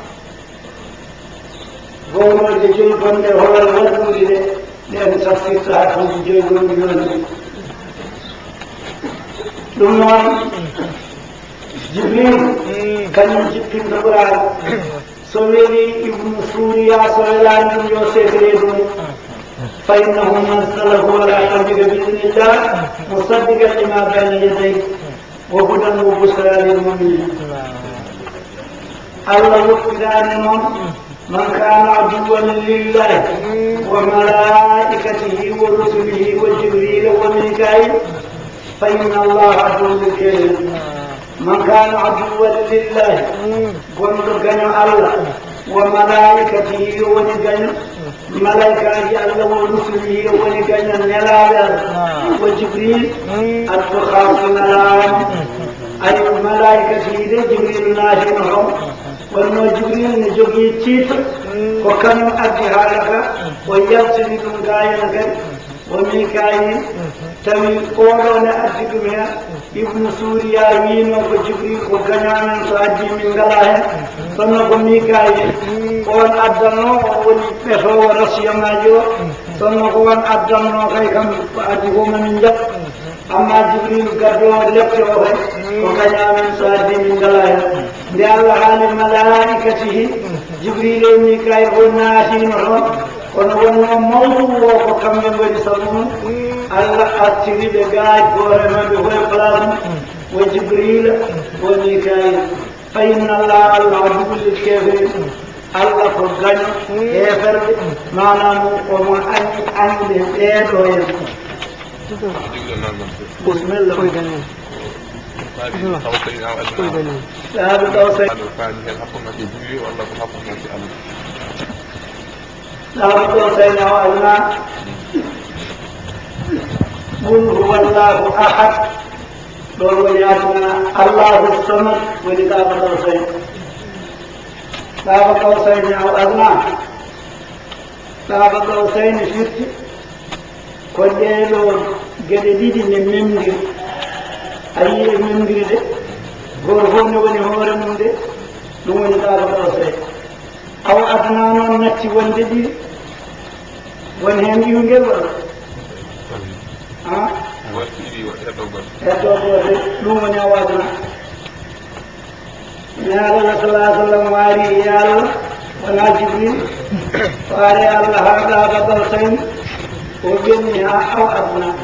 S1: قوموا الجيل بند هو الغد لأن تفسير ساعتهم الجيل يوني ثم جبريل كان جبت القرآن سويلي ابن سوريا سويلان بن يوسف ريدون فإنه نزله على قلبك بإذن الله مصدقا لما بين يديه وهدى وبشرى للمؤمنين. الله يقول من كان عدوا لله وملائكته ورسله وجبريل وميكائيل فإن الله عدو للكافرين. من كان عدوا لله ونجن الله وملائكته ونجن ملائكته الله ورسله ونجن نلال وجبريل الخاص نلال أي ملائكته جبريل ناشنهم والجبريل نجوي تيت وكم أجهالك ويرسل من غاينك وميكائيل تمي قولنا أجدمها ابن سوريا وين وجبريل وكنان سعدي من غلاه صنع ميكائيل قول أدنو ولفه ورسي ماجو صنع قول أدنو كيكم أجيهم من جب أما جبريل قدوا لفه وكنان سعدي من غلاه لأن حال ملائكته جبريل وميكائيل والناسينهم ونحن موضوع وكم من ورسلهم الله أتري بقاعد قرما بهو فلاسم وجبريل وميكائيل فإن الله العدو للكافرين الله فرقان كافر معنا وما أن للإيد ويد بسم الله لا بتوصي لا بتوصي وأنا قل هو الله أحد دور وياتنا الله الصمد ولكتاب التوصي لا بتوصي وأنا لا بتوصي نشيط كل يوم جديد من أي من غيره غرفون ونهور من ده نوين تابع أو أبناء نتي وندي ونهم ينجر ها هذا نوين يوادنا يا الله صلى الله عليه وسلم واري يا الله وناجبين واري الله هذا بطلسين وبينها أو أبناء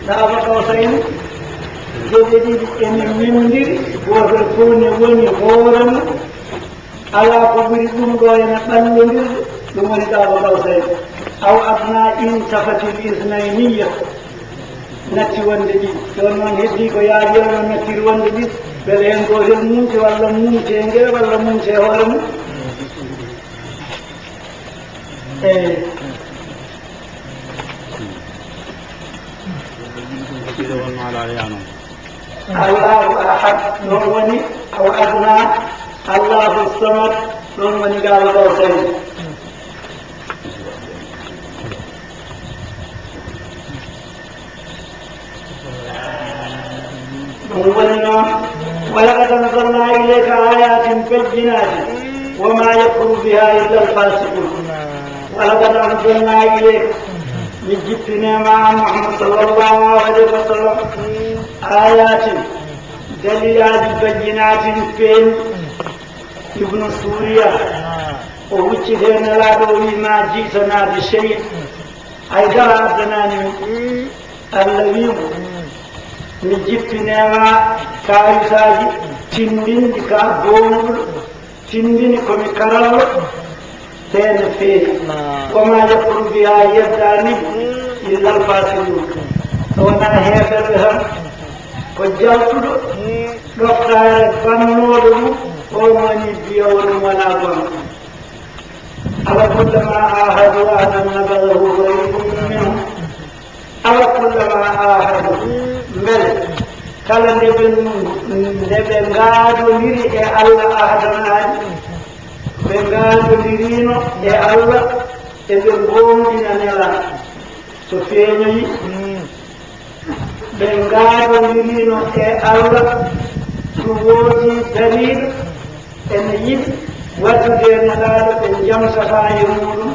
S1: تابع بطلسين جديد إن مندير وفرقون وني خورن على قبركم قوينا بندير ثم تابع بطلسين أو أبناء تفت الإثنينية نتي وندي ثم هدي كيا جل نتي وندي بلين قول مونت ولا مونت إنجر ولا مونت هورن الله أحد نورني أو أدنى الله الصمد نورني قال قوسين نورني ولقد أنزلنا إليك آيات بينات وما يكفر بها إلا الفاسقون ولقد أنزلنا إليك من جبتنا مع محمد صلى الله عليه وسلم آيات دليلات بينات فين ابن سوريا ووجهنا لا دوي ما جئتنا بشيء أيضا عبدنا الذي من جبتنا مع كارثاجي تندين كابون تندين كمي كرال تين فيه وما يقول بها يداني إلا الفاسقون وانا هيفر لهم وجلت دكتور فنور ومن بيور منابر على كل ما عاهدوا أن نبذه غريب منهم على كل ما عاهدوا بل kala ndeɓe ngaadodiri e Allah adamaaji ɓe ngaadodirino e Allah eɓe gomɗina nela so feeñoyi ɓe ngaadodirino e Allah so woodi daliil ene yiɗi waddude nelaaɗo ɓe jamsata e muɗum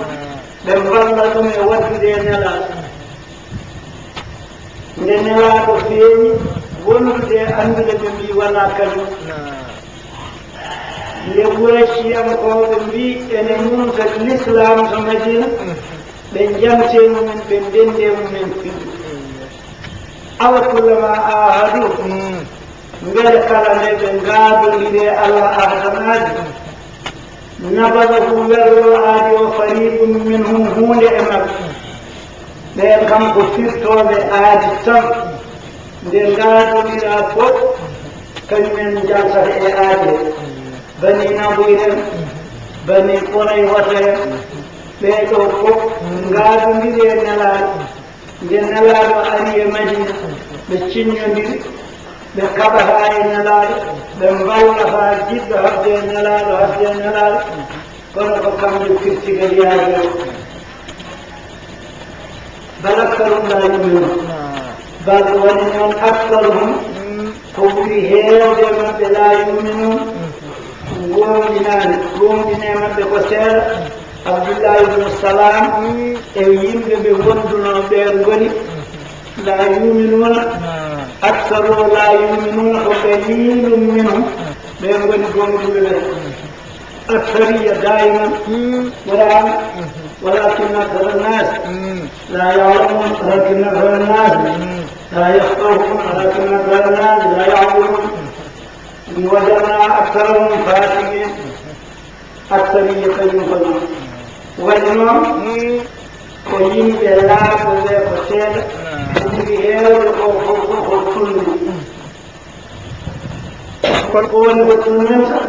S1: ɓe mballa ɗum e waddude nelaaɗo nde newaaɗo feeñi wondude anndude ɓe mbi wona kañum nde wuraciyankoɓe mbi ene mumta l'islam to madina ɓe jamte mumen ɓe ndende mumen fiɗi awa kullama ahadu ngere kala nde ɓe ngaadodire allah ahdanaji nabadahu wello aadi o fariqum minhum hunde e maɓɓe ɓen kam ko firtoɓe aadi tan nde ngaadodira fof kañumen jaltata e aadi bani naboyren bani koray watoren ɓeeɗo fof ngaadodiri e nelaaɗo nde nelaaɗo ari e madina ɓe ciññodiri ɓe kaɓata e nelaaɗo ɓe mballata jiɗɗo habde e nelaaɗo kono ko kamɓe firtigariyaade o bal aktarum la yuminun bal woni noon aktaruhum ko ɓuri heewde maɓɓe la yuminun gomɗine maɓɓe ko seeɗa abdoullahi ibnu salam e yimɓe ɓe wonduno ɓen ngoni la yuminuna aktaru la yuminuna ko qalilum minhum ɓen ngoni gomɗiɓe ɓe aksariya daiman قرآن ولكن أكثر الناس لا يعلمون ولكن أكثر الناس لا يفقهون ولكن أكثر الناس لا يعلمون وجدنا أكثرهم فاسقين أكثرية ينقلون والإمام ويم بالله وذي قتال وذي والقوة والتنمية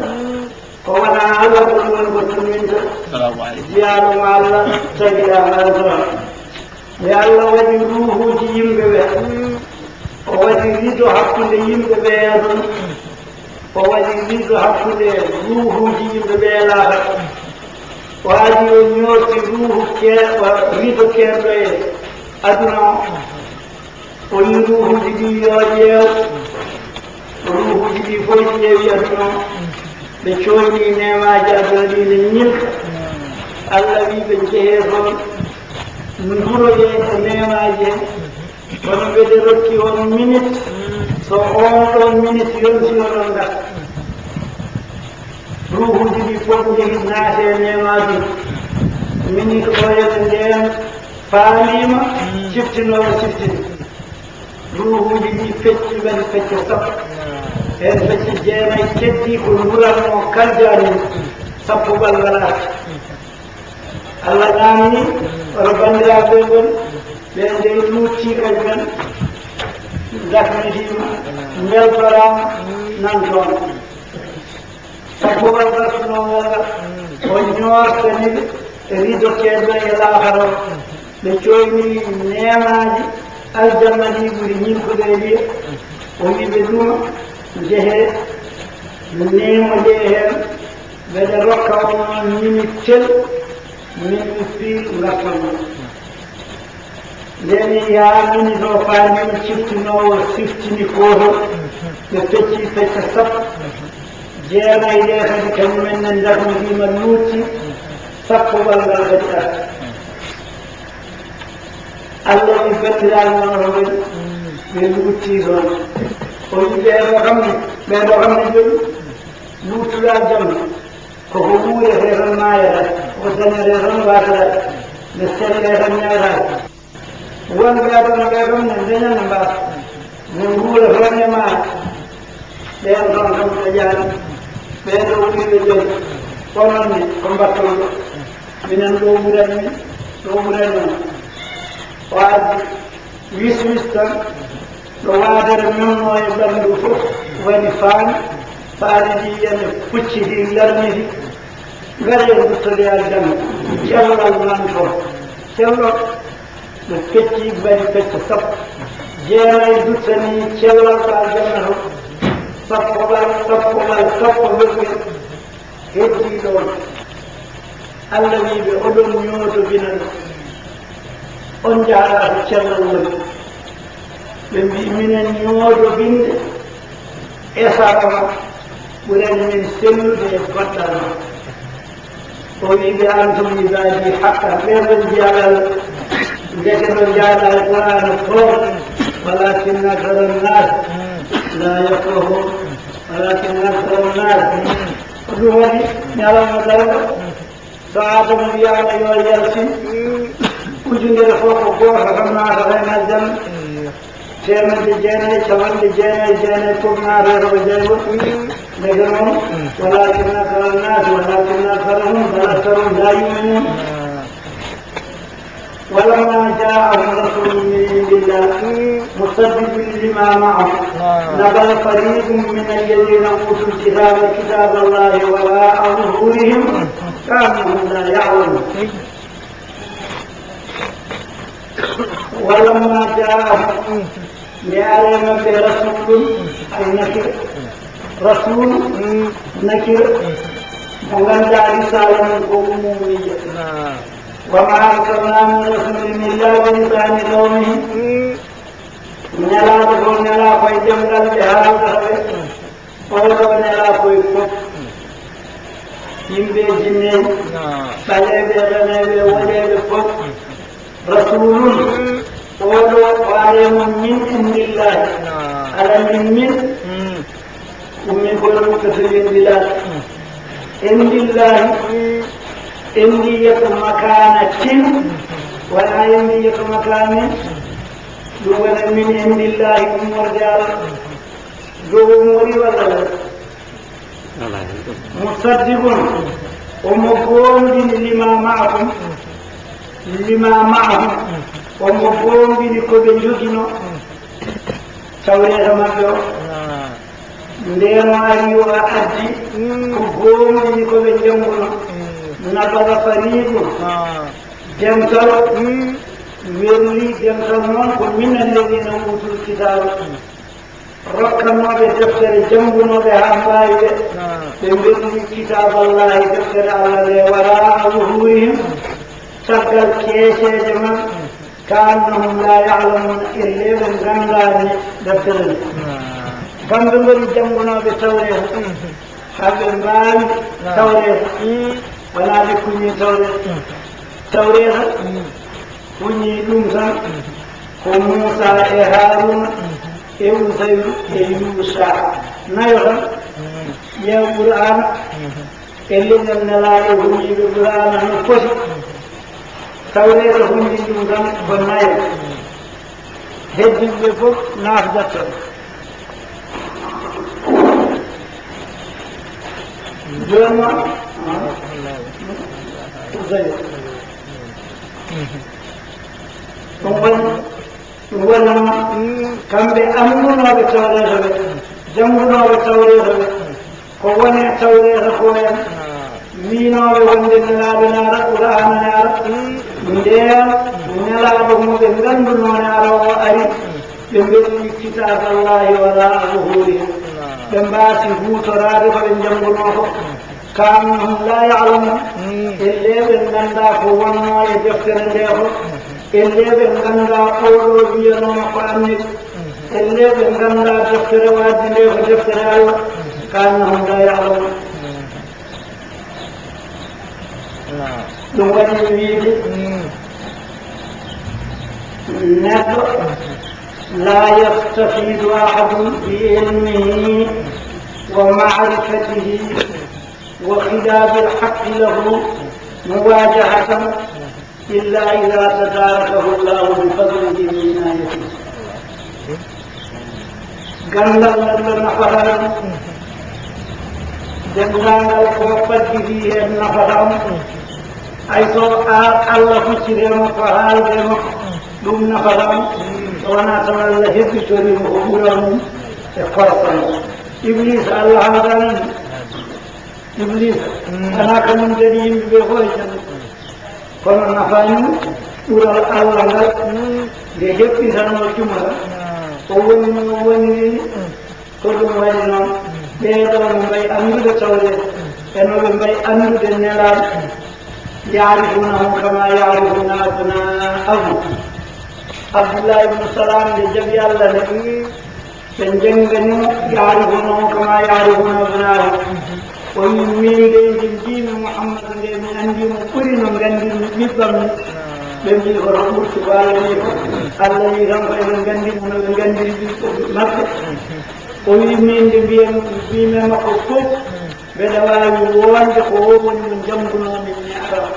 S1: ومن على القوة والتنمية زيادة مع الله سجل على الزمان يالله وجدوه جيم ببه ووجدوا حق ليم ببه ووجدوا حق لروح جيم ببه لاغر وهذه نيوتي روح كير وريدو كير بيه أدنى ويروح جدي يوجيو روح جدي فوجيو يدنى بشوني نما جابري لنيك الذي بنجهزون نورو نما جه ونبدأ ركي ون minute so on minute yonsi ononda ruhuji ɗi fof jehi naate nemaji minute oyen nden faamima ciftinowo ciftini ruhuji ɗi fecci ɓen fecce sappo en fecce jeenayi keddi ko nguranmo kaljani sappogal walata Allah namni oto bandiraɓe gon ɓen nde lutti kañumen daknitima beltorama nan toon sappogal gartunowoga o ñortaniɓe rido keɗɗo e laakaro ɓe coyni nemaji aljannaji ɓuri ñinkude e wiye o wiɓe ɗuma jehe nemo je hen ɓeɗe rokka o noon minute tel minute pile gartanmo ndeni yaa minute o faamima ciftinowo siftini koto ɓe fecci fecce sappo jeenayi ɗe kadi kañumen nen daknotima luutti sappogal ngal kadi arta Allah wi bandiraɓe noon ɓen ɓe luutti toon o wi ɓeɗo kamne joni luutuɗa jamma koko wuurete tan mayata koko dañete tan watata nde selle tan ñawata wonɓe aduna ɓe kam ne dañana mbasa ne nguura toon e maata ɓen ɗon kam ɓe jaani ɓeɗo wuriɓe joni onon ne ko mbatton ɗo minen ɗo wuranmin o addi wis tan ɗo waadere memno e ɓanndu fof woni faami faani ndi ene pucciti larniti ngare en duttode aljanna cellal nan toon cellal ɓe fecci bani fecce sappo jeenayi duttani cellal ko aljanna to sappogal sappo wegge heddi ɗon Allah wiɓe oɗon ñootobina on jaara to cellal woni ɓe mbi minen ñootobinde esarama ɓuren min sellude e goɗɗal ma o wiɓe antum ibadi haqqa ɓeɗon jiyalal ndeke no jaaɗa e qur'ana toon ولكن أكثر الناس لا يفقهون ولكن أكثر الناس قلوبهم يعلم ذلك ساعة مبيعة يواليالسي وجند الفوق وقوة فما أخذنا الجنة شيئا لجينا شوان لجينا كبنا غير وجيبه لكنهم ولكن أكثر الناس ولكن أكثرهم فالأكثرهم لا يؤمنون ولما جاءهم رسول من عند الله مصدق لما معه نبذ فريق من الذين اوتوا الكتاب كتاب الله وراء ظهورهم كانهم لا يعلمون ولما جاءهم ليعلم برسول اي نكر رسول نكر وغنى رسالة أمومية وما أرسلنا من رسول إلا بلسان قومه نلا تقول نلا کوئی جنگل بہار کرے اور نلا کوئی کو يمبي جنين بلي بيرنا بوجه بفوق رسول ولو قائم من عند الله على من ومن كل كثير بلاد عند الله عندية مكانة ولا عندية مكان دولا من عند الله مرجع دوموري ولا مصدق ومقوم لما معكم ومقوم بكل جزء سوري رمضان ndeno ari wa addi ko gomi ko be janguno nabara fariqu jamtal werli jamtal non ko min alladhina utul kitab rakkano be deftere janguno be hambaye be werli kitab allah deftere allah le wara zuhurihim tagal kese jama kanhum la ya'lamun illa man gangani deftere gandungol jangunoɓe tawreet haɓe mbawi tawreet wona ɓe kuñi tawreeta kuñi ɗum tan ko Moussa e Haruna e Ousayru e Yousa nayo tan yew Qur'ana e leñol nelaɗo huñiɓe Qur'ana no foti tawreeta huñi ɗum tan ko nayo heddiɓe fof nafdatto جمع زي ولا كم بأمرنا بتوريه جمعنا بتوريه كوني توريه كوني مينا بوندنا بنار قرآن نار مدير نلا بمودن بنار وأري بمن كتاب الله ولا ظهوره جنباتي هو تراري فلنجمعونه كانهم لا يعلمون اللي بنغندا فوانا يدفتر له اللي بنغندا قولوا بيانو مقامك اللي بنغندا دفتر واجي له دفتر له كانهم لا يعلمون دونك يريد لا يستفيد أحد بعلمه ومعرفته وخلاف الحق له مواجهة إلا إذا تداركه الله بفضله وعنايته. قال لنا نفرهم جنان الخوفة فيه النفرهم أي سؤال الله فسرهم فهال بهم دون نفرهم وانا تولى هبتوري مخبرهم اقرصا إبليس الله عمدان إبليس أنا كمن جديم بخوشا فانا نفاني ورى الله لهبتي سنو الجمعة ووني كل موالنا بيضا مباي أمد تولي أنه مباي أمد النلال يعرفونه كما يعرفون أبناءهم عبد الله بن سلام لجبي الله نبي سنجنغني يعرفونه كما يعرفون أبناءهم ومن دين محمد من عندي مقرن غندي مثل بمجي فرمور سبالي الله يغم فإذن غندي من غندي مكة ويمين بيم مقصود بدواي وان دخول من جنبنا من نعرة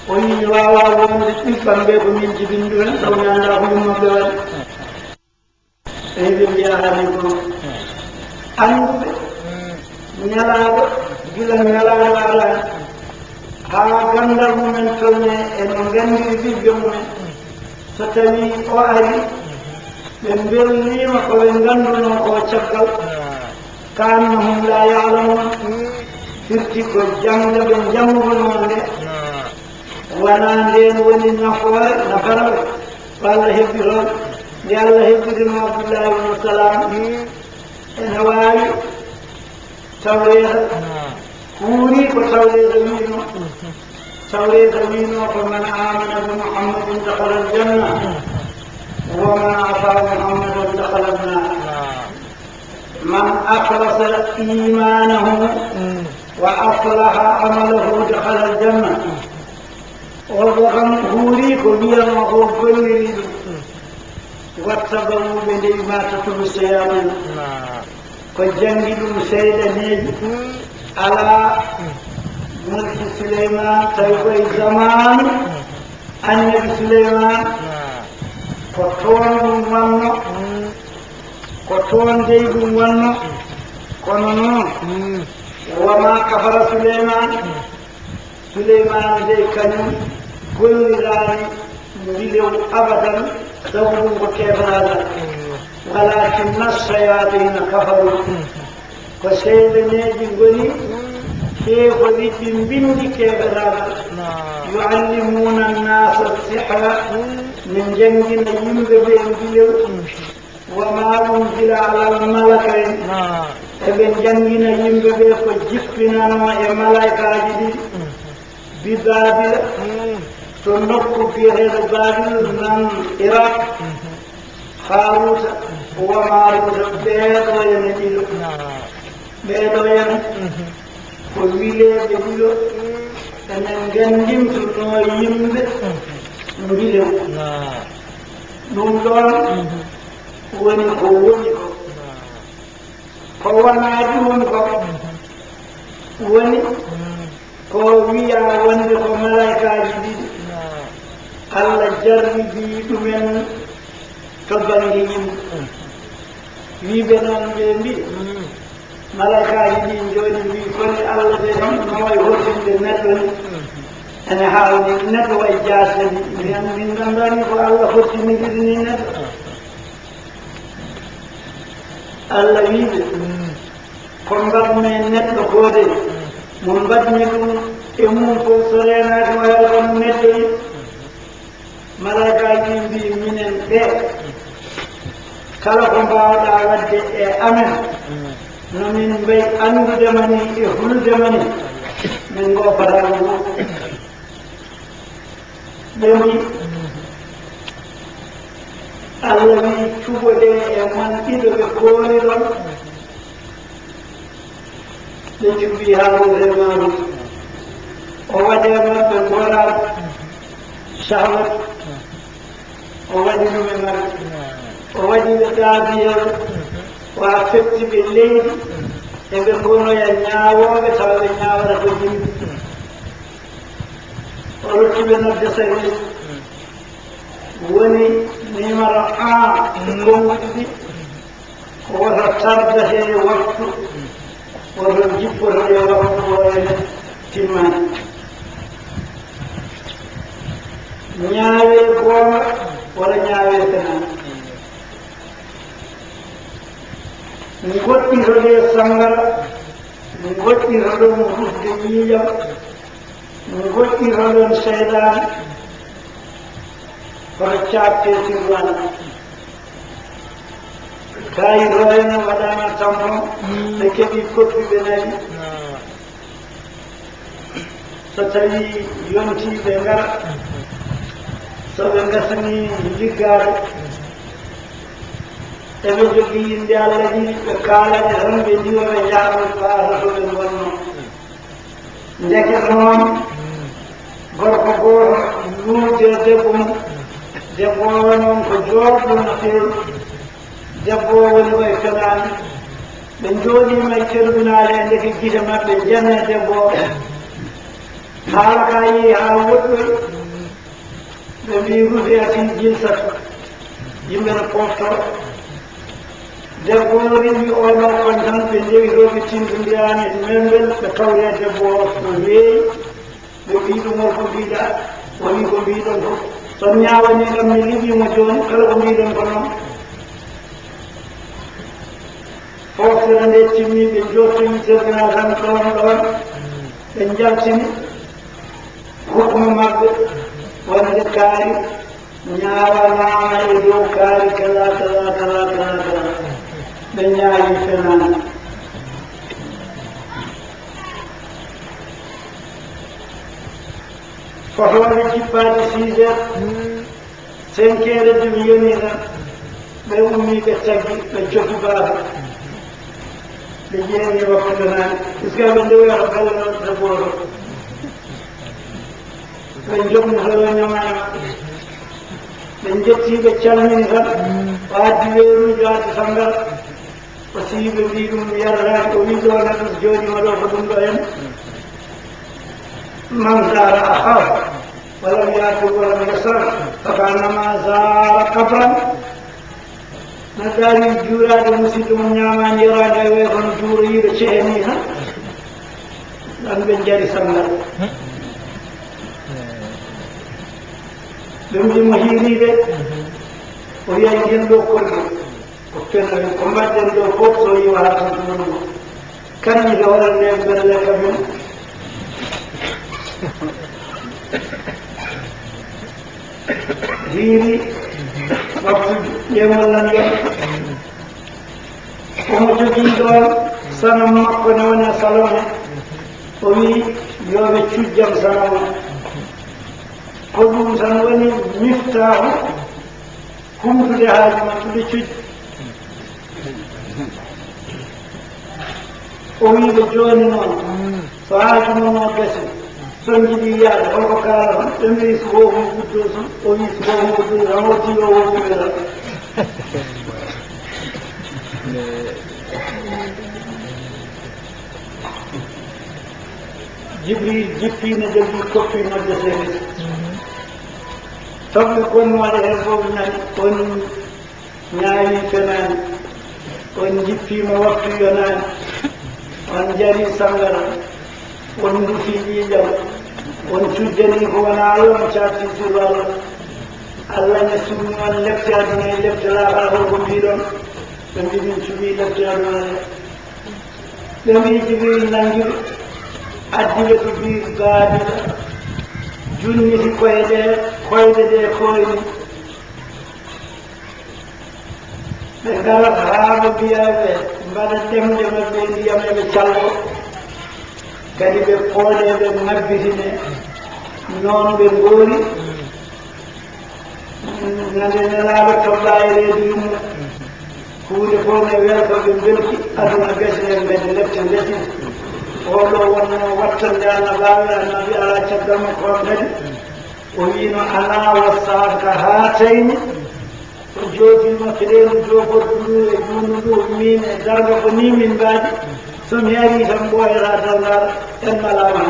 S1: ويواوا وان تفهم بمن جبندون سونا لهم مبلغ إذن جاهلكم أنت نيالا جل نيالا على ها غندر من توني إن غندي بيجمون ستني أوعي من بيرني ما كون غندون أو شكل كانهم لا يعلمون فرتي كجانب بن جمون ونادين نفر قال هبرون يالله هبرون عبد الله بن سلام إن هواي توريه كوري توريه مينو فمن آمن بمحمد دخل الجنة ومن عصى محمد دخل النار من أخلص إيمانه وأصلح عمله دخل الجنة وضغم هوري كبيرا وغفل واتبعوا بدي ما تتبع السيامين فجنجلوا سيد نيج على ملك سليمان تيبوي زمان النبي سليمان كتون ديبون ونو كنونو وما كفر سليمان دي كنو كل ذلك مبيلو أبدا سوف كيف هذا ولكن الشياطين كفروا فسيد نيجي بني كيف بنتي كيف هذا يعلمون الناس السحر من جنگ ينبغي وما أنزل على الملكين ابن جنگنا ينبغي فجفنا وملائكة جديد ببابل تنقل في هذا بابل من إراق خاروت وماروت بيت وينجيل بيت وين وويلة بيلو أن جنجم تنو يمب مبيلو نمدون ونقول فوانا وني كوميا وني كملايكا جديد الله جربي من كبرهم ويبنان جنبي ملايكا جديد جوني ويكوني الله جربي نوي هوتين بالنسبة أنا حاولي نتوى إجاسة من دمراني فالله هوتين بإذن الله ويبي كمبر من نت بخوري منبت نكون إمون فوسرنا ويرون نتي ملاكا جنبي من البيت كلا كمبر دعوت أمن نمين بيت أنو دمني إهل دمني من غفر بمي الذي تبدأ من إذا بخوري لتبي هذا الزمان ووجد بالغرب شهوة ووجد من ووجد دابيا وأفكت بالليل يقولون ينعوا بسبب ينعوا رجل وركب النجسة وني نمر كومتي ورسرده وقت ورجب وقت تمان نياوي قوم ولا نياوي تنان نقطي رجل سنگر نقطي رجل مخدمية نقطي رجل سيدان فرچاب تیسیروانا کائی روینا ودانا تمام لکبی کتبی بنایی ستایی یونتی بنگر سبنگسنی لگار ebe jogi inde Allah ni be kala de hambe ni wala yaama fa rasul wonno ndeke non gorko goro duuje debbo noon ko jooɗɗo no feewi debbo woni koye fenaani ɓe jooɗiima e tribunal e ndeke gite maɓɓe janne debbo haala ka yii haa woɗɗoy ɓe mbi rufi atin jilsatu yimɓe no poftoo debbo rewi oɗo on tan ɓe ndewi rooɓe tindindirani membel ɓe kawre debbo o no weeyi ɓe mbi ɗum o ko mbiɗa woni ko mbiɗon fof son ñawani kam mi liɓimo joni kala ko mbiɗon ko noon foftere nde timmi ɓe jottimi tribunal tan ɗon ɓe jaltini hukmu maɓɓe wonde kaari ñawanama e dow kaari kala ɓe ñaawi fenaani fotoɓe jippaade 6 heures 5 heures de mi yoni tan ɓe ummi ɓe taggi ɓe jogi baafa ɓe jeeni wakkude naani puisque ɓe ndewoyata ballanoɗe gooto ɓe jognotoɓe ñamani ɓe jetti ɓe calmini tan waaddi weeruji waadde sangara o sii ɓe mbi ɗum yarataake o wi ɗo neɗɗo so jooɗima ɗo ko ɗum ɗo hen man zara ahaw walam yakul walam yasar fakanama zara kabran no daari juurade musidɗo mum ñamani yarade e way kono juuro yiɗo ceeni tan ɗan ɓe jari sangal ɓe mbimo hiiride o wiya hen ɗo korɗo ko fennoen ko mbaɗɗen ɗo fof so yiwa ha tan ɗumɗo kañƴi ɗo hoɗan nde belle kamen hiiri waktu ƴeewol nan yon omo jogii ɗon sanam makko ne woni salon he o wi yoɓe cujjam sanam o ko ɗum tan woni miftahu humtude haaji man tude cujj o wiɓe jooni noon so haaju mon o gasi son jiɗi yaade holko kaala tan ɓe mbi so wohum guddo tan o wi so wohum guddo tan o tiyo wohuɓe tan jibril jippino jogii koppi nodde service toɓɓe konnoɗe hen fof nani on ñaawi fenaani on jippima waktu yonaani on jari sangara on ndufi ƴiiƴam on cuddani ko wona Allah on carti sur Allah ne sumni on lefte aduna e lefte laakara holko mbiɗon ɓe mbi min cuɓi lefte aduna ɓe mbi jibril nanguiɓe addiɓe to biir baabila junniti koyɗe ɗe koyni ɓe garat haa ɓe mbiyaɓe mbaɗa ɗemde maɓɓe ndiyam eɓe callo kadi ɓe pooɗe ɓe ngabbitine noon ɓe ngoori nande nelaaɓe toɓɗa e reedu yummu huunde fof ne welko ɓe belki aduna gasi en mbede lefte ndesi oɗo wonno wattande annabaaɓe annabi ala caggal makko on kadi o wiino ana wassaka haatayni o joofima feɗenu jofottuɗu e juundu ndu min e darga ko ni min mbaadi somi ari tan ɓooyata daldar en malama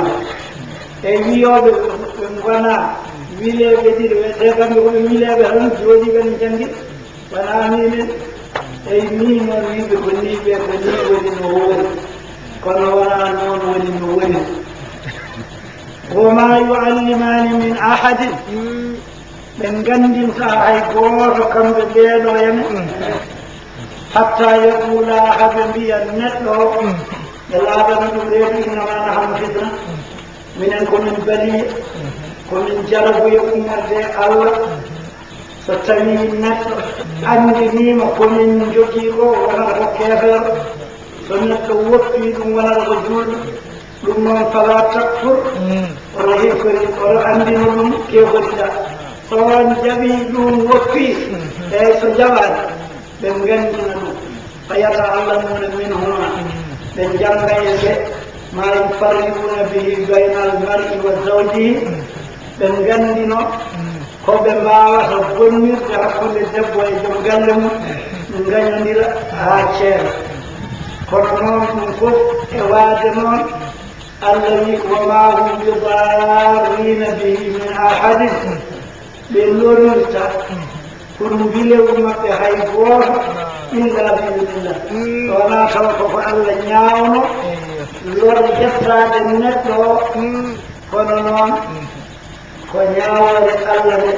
S1: e wiyoɓe ɓe gona wileɓe ɗiɗo wiyete kamɓe koɓe wileɓe tan jooɗiɓe ne jangi wona minen eyi min noon wiɓe ko ni ɓe ko ni woni no woori kono wona noon woni no woni woma yuallimani min ahadin ɓe gandinta hay gooto kamɓe ɓeeɗo hene hatta yaqula haɓe mbiya neɗɗo o ɓe laaɓana ɗum reedu innama nahanu fitna minen komin baliya komin jarabuye ummorde Allah so tawi neɗɗo andinima komin jogii ko wonata ko keefeero so neɗɗo woppi ɗum wonata ko juulɗo ɗum noon fala takfur oto hekkori oto andino ɗum keforiɗa so on jaɓi ɗum woppi eyyi so jaɓani ɓe gandina ɗum fayata allamuna min huma ɓe janga e ɓe ma yufarriquna bihi bayna al mar'i wa zawjihi بنغندينو ko be mbawata bonnirde hakkunde debbo e joom galle mum gañodira ha ceera kono noon ɗum fof e waade noon allah wi wama hum bidarrina bihi min ahadin ɓe lorirta pour mbilewu maɓɓe hay gooto illa biidnillah wona taw koko allah ñaawno lore jettade neɗɗo o kono noon ko ñaawore allah de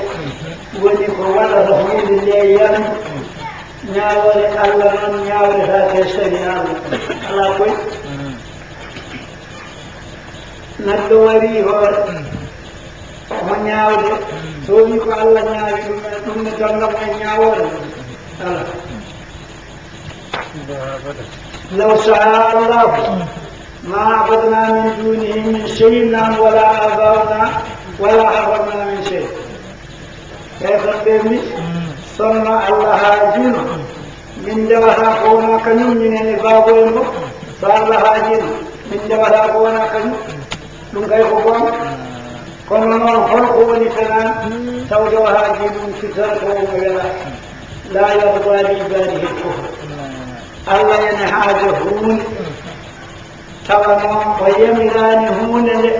S1: woni ko waɗata hunde nde yandu ñaawore allah noon ñaawretake sari allah ala koy neɗɗo wari hoore omo ñaawde so wi ko allah ñaawi ɗum ne dongam e ñaawore ala law saa allahu ma abadna min dunihi min cheyin nan wala abauna wala harramna min chey ɓeytan ɓe mi sonno allah haajino min ndewata ko wona kañum minen e baboyen fof so allah haajino min ndewata ko wona kañum ɗum kay ko gonga kono noon holko woni fenan tawde o haaji ɗum fitan ko omo wela la yarda li ibadihi kufr allah ene haaja hunde tawa noon o yamirani hunde nde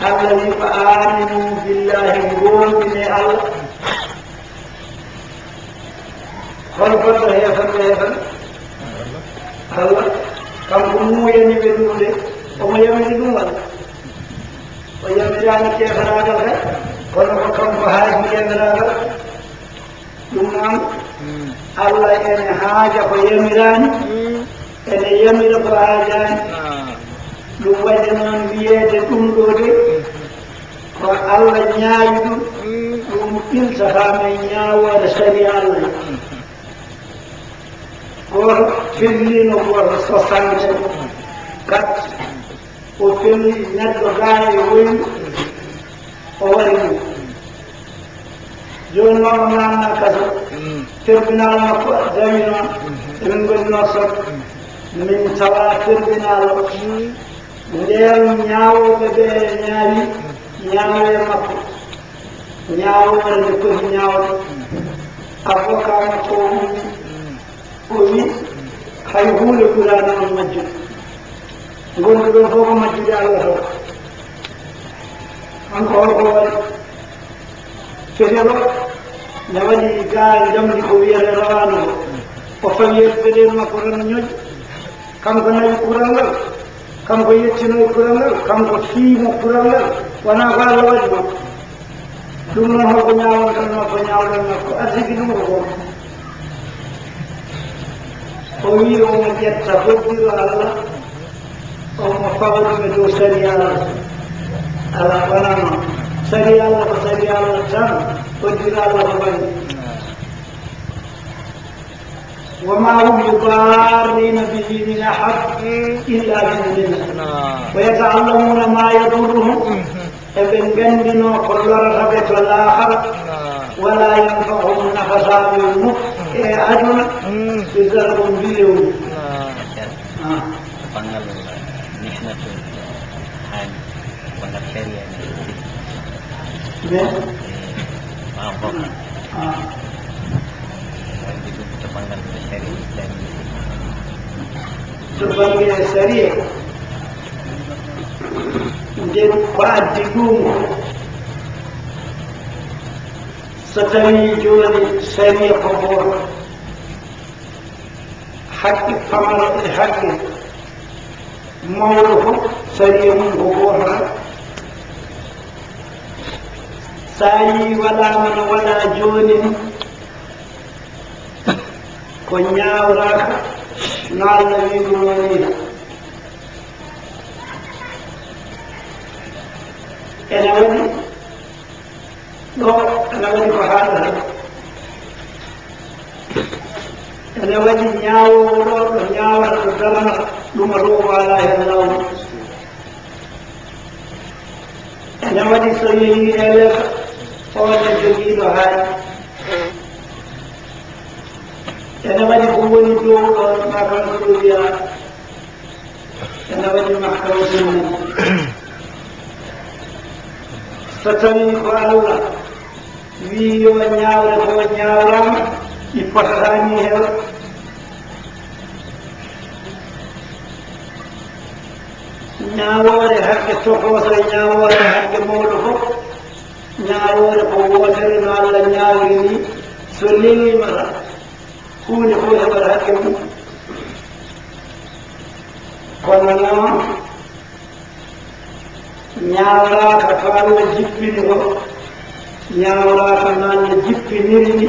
S1: allah wi ko aminu billahi gondine allah hol goɗɗo heefande heefan allah kanko muyani ɓe ɗum de omo yamiri ɗum walla o yamirani keferagal kay kono ko kanko haaji yamiragal ɗum noon allah ene haaja ko yamirani ene yamira ko haajani ɗum waɗi noon wiyeede ɗum ɗo de ko allah ñaawi ɗum ɗum iltatama e ñaawore sari allah goto fellino goto sosante kat o felli neɗɗo gaa e woynu o wari ɗum joni noon o namna kaso tribunal makko dawi noon emin goni norsot min tawa tribunal o nden ñaawoɓe ɓe ñaawi ñaawe makko ñaawore nde foti ñaawde avocat makko o wi hay huunde ɓurani on majjude gonɗo ɗon fof ko majjude allah taw hanko holko waɗi fetelo ne waɗi gaa jamdi ko wiyete rawano o fawiyeede feɗel makko tan ñoƴƴi kanko nawi kural ngal kanko yettinoy kural ngal kanko fiimo kural ngal wona ko allah waɗi makko ɗum noon holko ñaawontan makko ñaawɗon makko arsiki ɗum ko goto o wi omo ƴetta hoddiro allah omo fawruɓe dow sari allah ala wona noon sari allah ko sari allah tan hoddiro allah ko waɗi وما هم بضارين به من أحد إلا بإذن الله ويتعلمون ما يضرهم ابن جندنا كل رغبة الآخر ولا ينفعهم نفسا بالمخ أدنى بذرب باليوم sebagai syariah dan kuadigung setari jual syariah kubur hak pamarat hak maulah syariah kubur sai wala mana wala jonin konyawra nalla wiɗumoni ene waɗi ɗo ene waɗi ko haɗata ene waɗi ñawowo ɗo ɗo ñawata ɗo darana ɗum ɗo wala hen lawol ene waɗi so yehi eleka one jogiiɗo haaji ene waɗi ko woni dow ɗon makan ko ɗo wiya ene waɗi mahkama sunna فتني الله ويو نياور كو نياورام يفتاني هل نياور حق توكوس نياور حق مولو نياور كو وتر نال نياوري سولي مرا كوني كو حق كوننا ñaawra ka to Allah jippini ko ñaawra ka nan jippinirni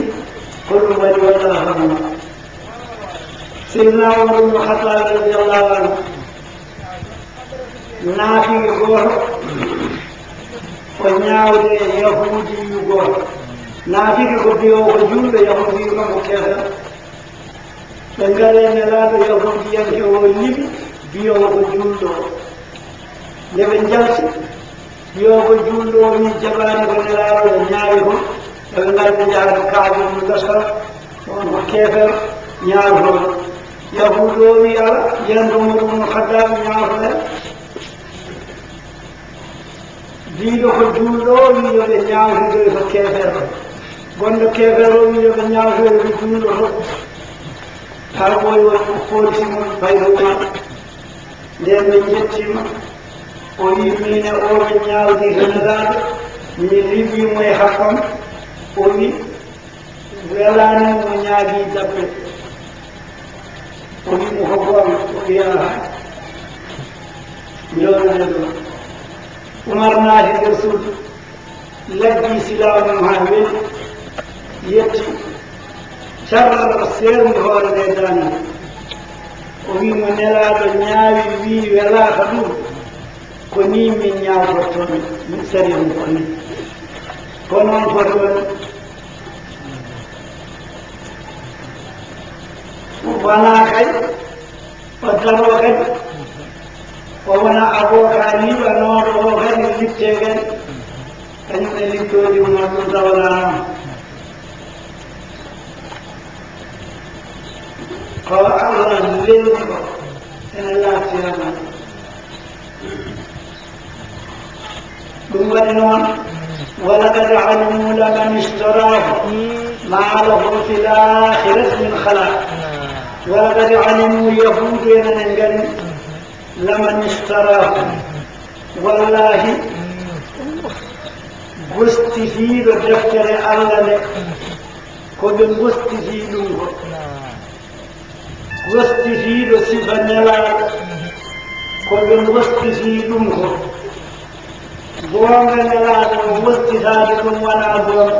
S1: ko ɗum waɗi wala hamma sayyidina Umar ibn Khattab radiyallahu anhu naafi goto ko ñaawde yahudi yu goto naafi ko biyo ko julɓe yahudi yu ko kefa ɓe ngare nelaɗo yahudi yanke o yiɓi biyo ko julɗo nde ɓe jalti biyo ko julɗo mi jaɓani ko nelaɗo ɓe ñaawi ko eɓe ngarde jahata kaaɓe mo gasara on ko keefere ñaagotoɗo yahuɗo wi ala yiyande Umar ibn Khattab ñaagotoɗe biɗo ko julɗo wi yoɓe ñaawtoɗoy ko keefere gonɗo keefere o wi yoɓe ñaawtoɗe ko julɗo to har ɓoyi woni police mum bayɗoma nden ɓe jettima o wi mine oɓe ñaawdi renadaɗo mi riwimo e hakkam o wi welani mo ñaagi dabbe o wimo ko goom o wiyaha jowrene ɗum Umar naati nder suudu laggi silamu ha weeli yetti carraɗo seerndi hoore nde dani o wimo nelaɗo ñaawi wi welaka ɗum ko ni min ñaawtorton min sari ɗum ko ni ko noon foti woni wona kadi o daro kadi o wona avocat liɓanoɗo o kadi litte kadi kañum e littoji wona ɗum tawala noon ko Allah lewni ko ene laatirama ɗum waɗi noon ولقد علموا لمن اشتراه ما له في الآخرة من خلاق ولقد علموا يهود يننجل لمن اشتراه والله مستفيد دفتر الله كل مستفيد مستفيد صفة نلا كل مستفيد بوم نلا مستفيد ولا بوم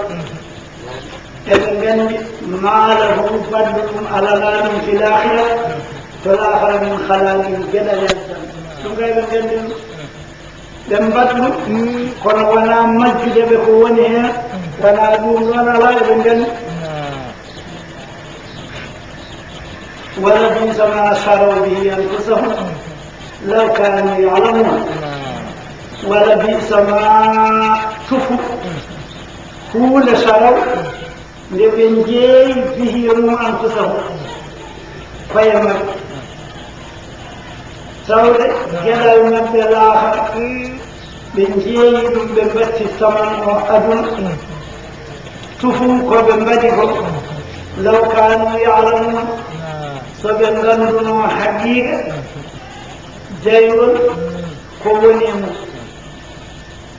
S1: إذن ما له فضل على العالم في الآخرة فالآخرة من خلال الجنة يزن لم بدل كنا ونا مجد بقوانها ونا دون ونا لا يبنجن ولبئس ما شروا به أنفسهم لو كانوا يعلمون ولبئس ما كفوا كل شروا لبنجي به أنفسهم فيمر سورة جلال من الآخر بنجي بمبت الثمن وأدن تفوق بمبدهم لو كانوا يعلمون سبنغنون حقيقة جيول كونيم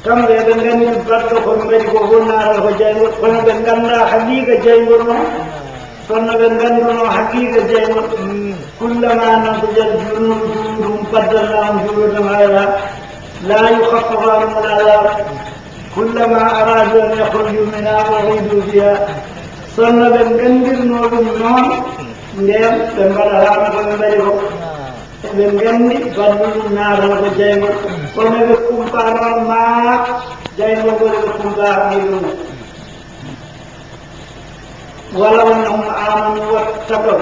S1: كم بنغني بردكم بنغني نار جيول كم بنغني حقيقة جيول كنا بنغني حقيقة جيول كلما نضجت جنودهم بدلناهم جنودا غيرها لا يخفف عنهم العذاب كلما أرادوا أن يخرجوا منها أعيدوا فيها صرنا بنغني نوم ndem ɓe mbaɗata ko ɓe mbaɗi ko ɓe nganndi badduɗum naatata ko jaygol kono ɓe kumpa noon ma jaygol gol ɓe kumpa haqiɗum wala wonnahum amanu wattaqaw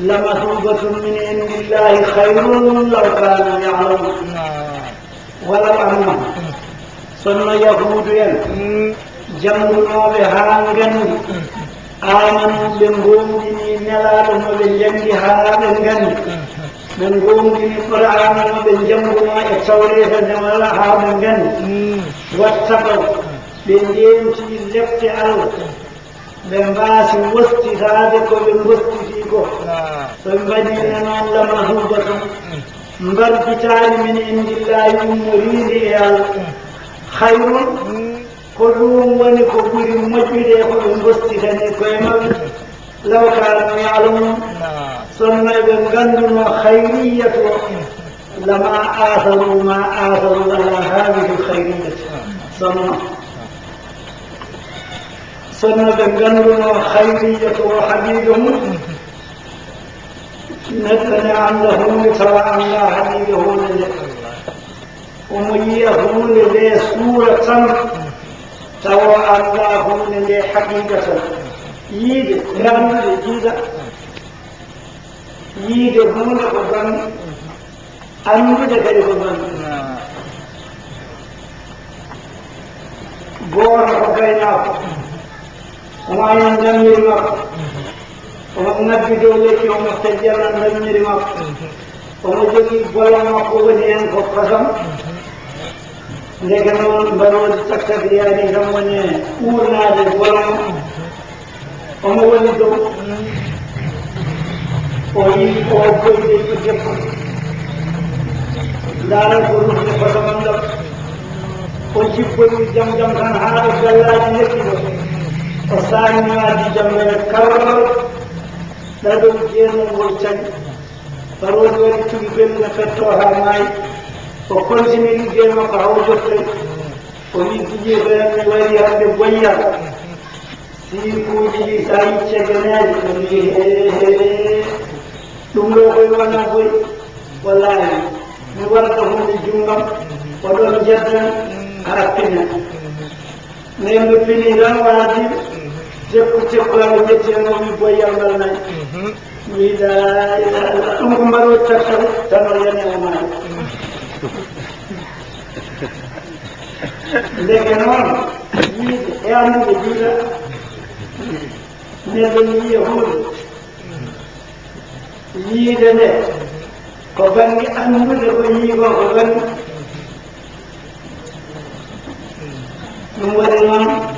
S1: lamathubatun min indillahi khayrun law kanu ya'lamun walaw annahum sonno yahudu en janngunoɓe haa nganndi آمنوا بمبومني نلالهم بالجنة هذا الجنة من قوم القرآن ومن جنبنا التوريث ولا من جن واتقوا من دين في اللفت أرض من باس وسط ذلك ومن وسط فيكم ثم بدينا لما هوبكم بل كتاب من عند الله مريد خير كلهم ونكبر مجد يقولون بستثني كيما لو كانوا يعلمون ثم بنغنم خيرية لما آثروا ما آثروا على هذه الخيرية ثم بنغنم خيرية وحديدهم نتنى عنهم ترى الله حديدهم وميهم لدي سورة ترى الله لدي حقيقة يد نعم جيدا يد هم لقبان أنه لقبان بور حقينا وما ينجم يرمق ومنبي دولك ومستجر من يرمق ومجدي بولا مقوبة ينفق قسم لكن بروز تكتبياني كموني أولنا للبولا ومولدو ويجب أوكي يجب دارا قلوب لفرمندب وجب جم كان هذا الجلال يكيدو وثاني ما دي جم كرر لدو جينو مرچن بروز ورچو بين نفتوها ماي وكل سنين جينو كهوجت ويجي بين وري هذا بويا Sikuji sai cekenya ni tunggu kau mana kau walai muar tahun di jungkam pada jatuh karakternya ni pilihan wajib cek kalau cek nabi boyang balai ida tunggu baru cakap tanah yang mana lekinon ini yang juga نبني يهود يدنا كبني أنبل بني وكبني نورنا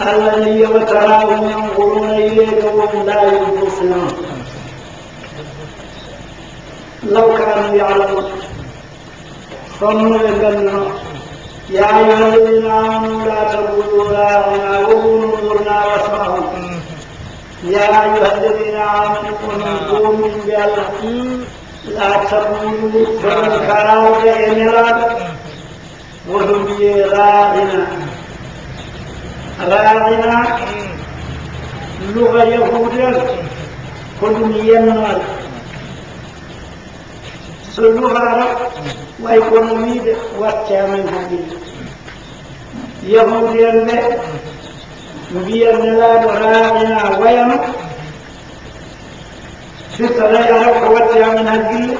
S1: الذي وتراهم ينظرون إليك وهم لا يبصرون لو كانوا يعلمون ثم يقولون يا أيها الذين آمنوا لا تقولوا راعنا وقولوا انظرنا واسمعوا يا أيها الذين آمنوا كونوا من بالله لا تقولوا فالكراوة إنراد وهم راعنا لغة يهودية كل ينال سلوها وإيكونومي واتشامن هذه يهوديان نبيان لا راعنا ويم فكرة يعرف واتشامن هذه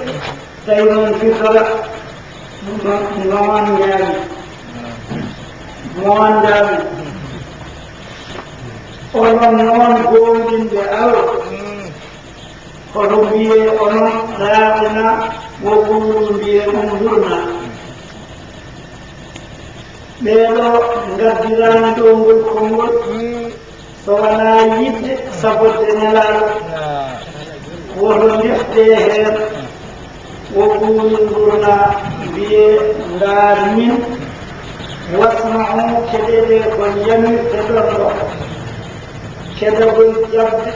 S1: تيمون فكرة موان جامي ولن قوم بأرض وربيه راعنا وقولوا بأنظرنا بيرو غديران دونغول كونغول سوانا يد سبوتنا لا ورنيخته وقولوا انظرنا بأنظرنا واسمعوا كذلك ونجمع تدروا كذلك جبد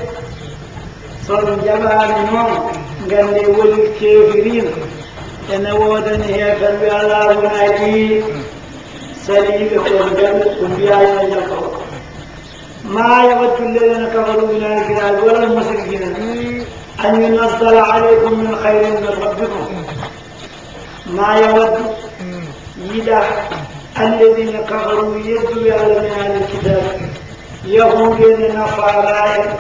S1: صن جمال نوم غني والكافرين أنا ودن هي قلبي على ونادي سليم قربان وبيا يجوا ما يود الذين كفروا من الكتاب ولا المشركين أن ينزل عليكم من خير من ربكم ما يود إذا الذين كفروا يدوا على من الكتاب يهودين نصارى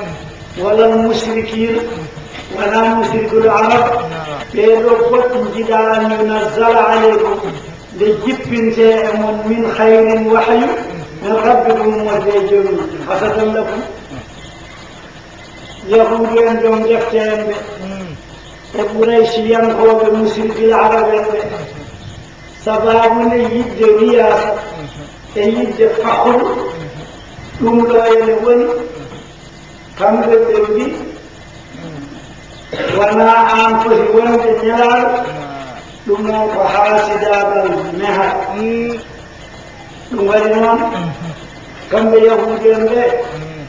S1: ولا المشركين ولا مشرك العرب بيرفض جدا أن ينزل عليكم لجب من خير وحي من ربكم وزيجون حسدا لكم يهود عندهم يفتهم قريش ينقو بمشرك العرب سبابنا يد رياض يد فخر جملة يلوني كم تبدي وما أنفه وند نلال لما فحاسدا بالنهر لما كم يهودين به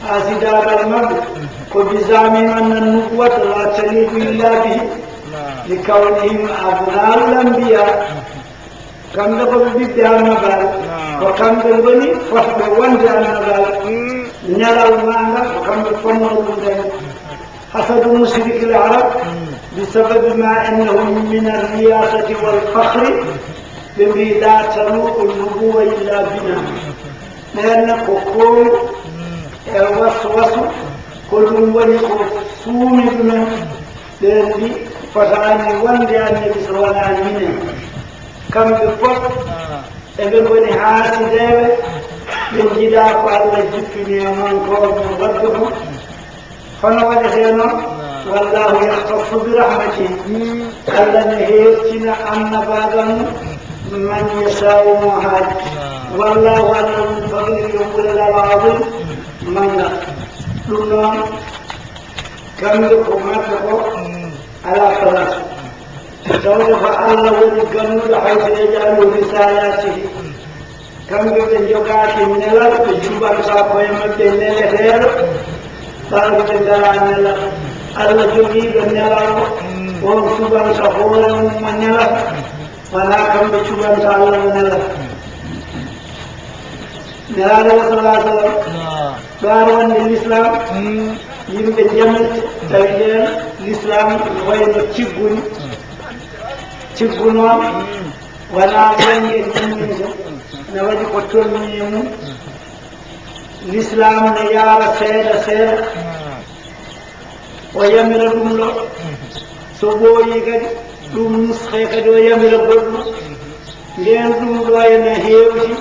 S1: حاسدا بالمبد وبزعمهم أن النبوة لا تليق إلا به لكونهم أبناء الأنبياء كم دخل بيدها النبال وكم دخل فحب وانجا النبال نرى المعنى وكم دخل حسد مشرك العرب بسبب ما أنهم من الرياسة والفخر بما لا تنوء النبوة إلا بنا لأن كل وسوس كل وليكم سومي بنا لأن فتاني وانجا النبي صلى الله عليه وسلم كم بفضل ابن بني حاسد بالجدا فالله جفني من قوم ربهم فنوجدنا والله يختص برحمته الذي يهتنا أن بعضهم من يشاء مهاج والله على الفضل يقول العظيم من لنا كم لكم على ثلاث سوف الله ولقمنا حيث يجعل رسالاته كم من جوكات من الأرض الجبال صافوا يمد الليل خير صاروا تدلعنا الله جميل من الأرض وانصبا صفورا من الأرض ولا كم بشبا صالوا من الأرض نرى صلى الله عليه وسلم داروا الإسلام يمكن جمع تغيير الإسلام وين تشبوني تشبونوا ولا ينجن نواجه كتير منهم الإسلام نيار سير ويمر له سبوي كذي دوم نسخة كذي ويمر له لين دوم لوين هيوشي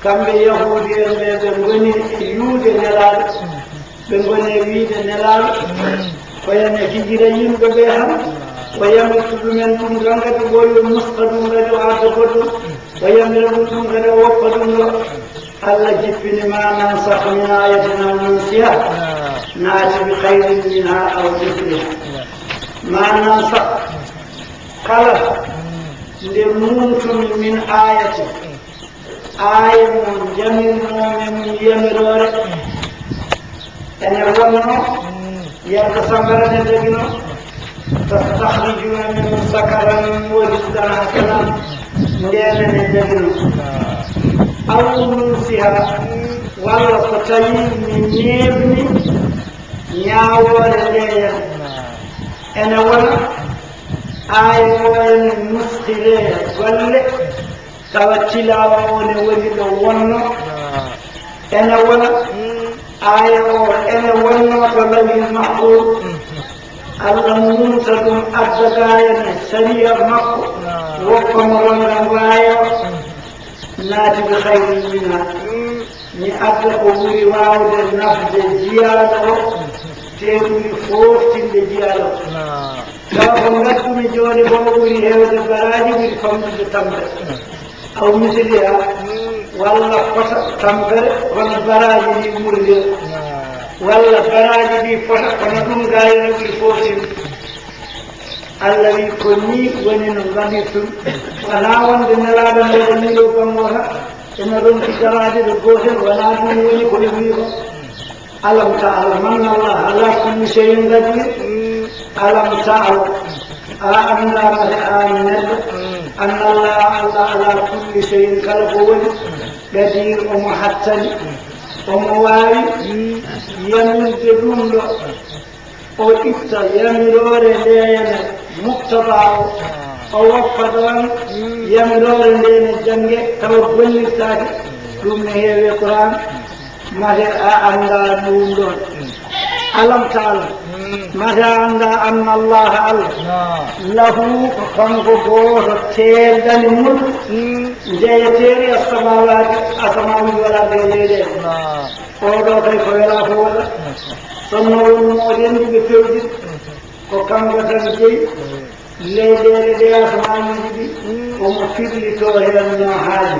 S1: كم بيهودي بنغني يود نلال بنغني ويد نلال وينهجرين ببيهم ويمكتب من دون كتبوا مسقدون لدو عاتقدوا ويمرون من وقدوا الله جفن ما ننسخ من آية أو ننسيها نأتي بخير منها أو مثلها ما ننسخ قال لنموت من آية من جميل من يمرور أن يقولنا يتصبر ندقنا تستخرجون من سكرا ورزقا حسنا لأن ندقنا أو ننسها ولا فتين من نبني نعور ليا أنا ولا آية نسخة ولا توتلا ولا ولا أنا ولا آية أنا ولا فلان المحفوظ المنصب الدقائق سريع مكو وقمرنا وايا ناتي بخير منها نأتق بوري واود النفذ الزيادة تيري فوق تلي زيادة كافم نتم جوني بوري هيو البراجي بالفمد تمبر أو مثلها والله فتح تمبر والبراجي مرد والله براجي بفتح ونكم غاية بالفوق الذي كني ونن غنيتم ولا وند نلاد من لوكم ورا إن رم تجارة الجوهر ولا دون وني كل ميو ألم تعالى من الله على كل شيء قدير ألم تعالى أن الله على كل شيء قدير ومحتل ومواري يمددون له وإذا يمرور لين مقتضى أو وفدان يمرور لين الجنة توبل الثاني ثم هي القرآن ما هي أن نقول ألم تعلم ماذا عند أن الله له خنقه تير دنمل جاي تير السماوات ولا بيجي أو كيف يلا هو ثم المؤمن بفوجد وكم وتنجي ليلة أسمان جدي ومفيد لتوهر من حاجة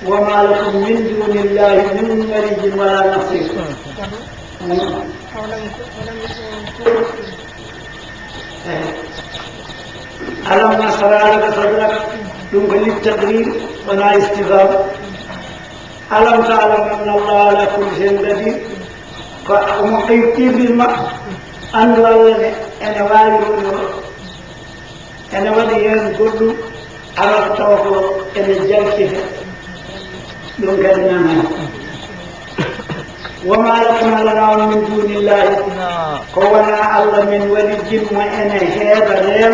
S1: وما لكم من دون الله من ولي ولا نصير. ألم نشرح لك صدرك يمكن للتقرير ولا استفهام. ألم تعلم أن الله على كل شيء قدير ومقيتي بالماء أن الله أنا والي أنا ولي ينقل على التوقع أن الجلسة دون كلمة وما لكم لنا من دون الله قولنا الله من ولي وأنا هذا غير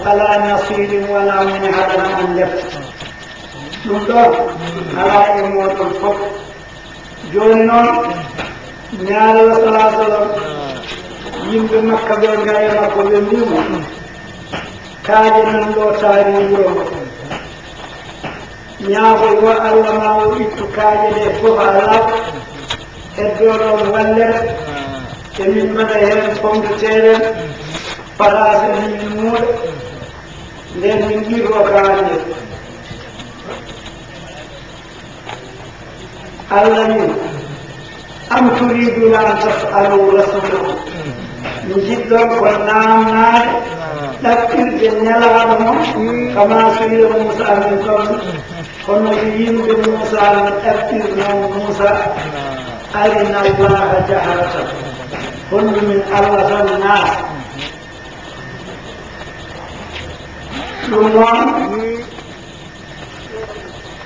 S1: ولا نصير ولا من هذا من لفت نقول على إموت الفقر جونون نار الصلاة يمكن مكة بين غير مكة بين يوم كاجن لو تاري يوم نيابو الله ما ويت كاجن فوق الدور والله كمن مدهر فوق تيرن فراس من مول لين من غير وكاجن الله أم تريدون أن تسألوا رسوله نجد والنام نار لكن جنيال آدم كما سئل موسى من قبل فنجيم بموسى أكثر من موسى أرنا الله جهرة كل من الله الناس ثم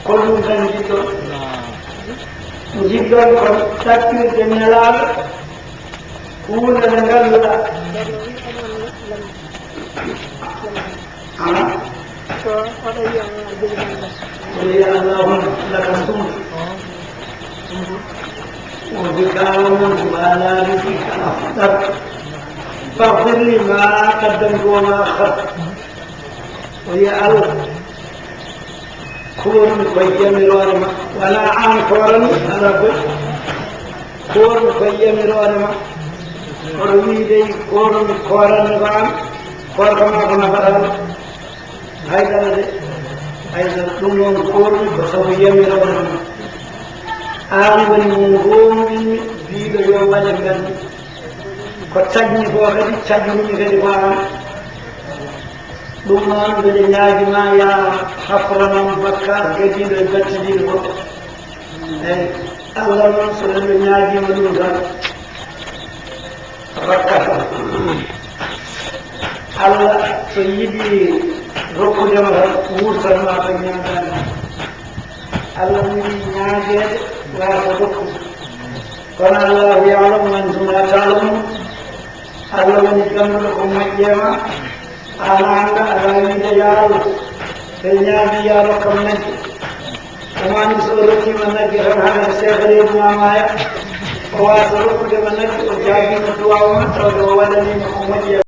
S1: كل من جدا تكفير جنرال كون نغل ويا الله لك الصوم وبكرم وعلى رزقك أفضل فاغفر لي ما قدمت وما أخرت ويا الله كون بيّن ولا عن كورن أنا كون بيّن ورمي كورن غام كورن ما فران هيدا تلون كورن بسوية ميرون آل من منقوم من بيد يوم جنگل كتجني بوخدي تجني كدي بان لمن بالنياج ما يا حفرنا بكار جديد الجديد الله من سلم النياج مدودا ركعت الله سيدي ركوع جمال موسى ما بيننا الله من النياج وارزقه كان الله يعلم وانتم لا تعلمون الله من يكملكم مجيما أنا أغاني ديال فينادي يا ركم نجي وما نسولتي من نجي هذا السيخري بمامايا وأسرق من نجي وجاهي مدعوة وولدني محمد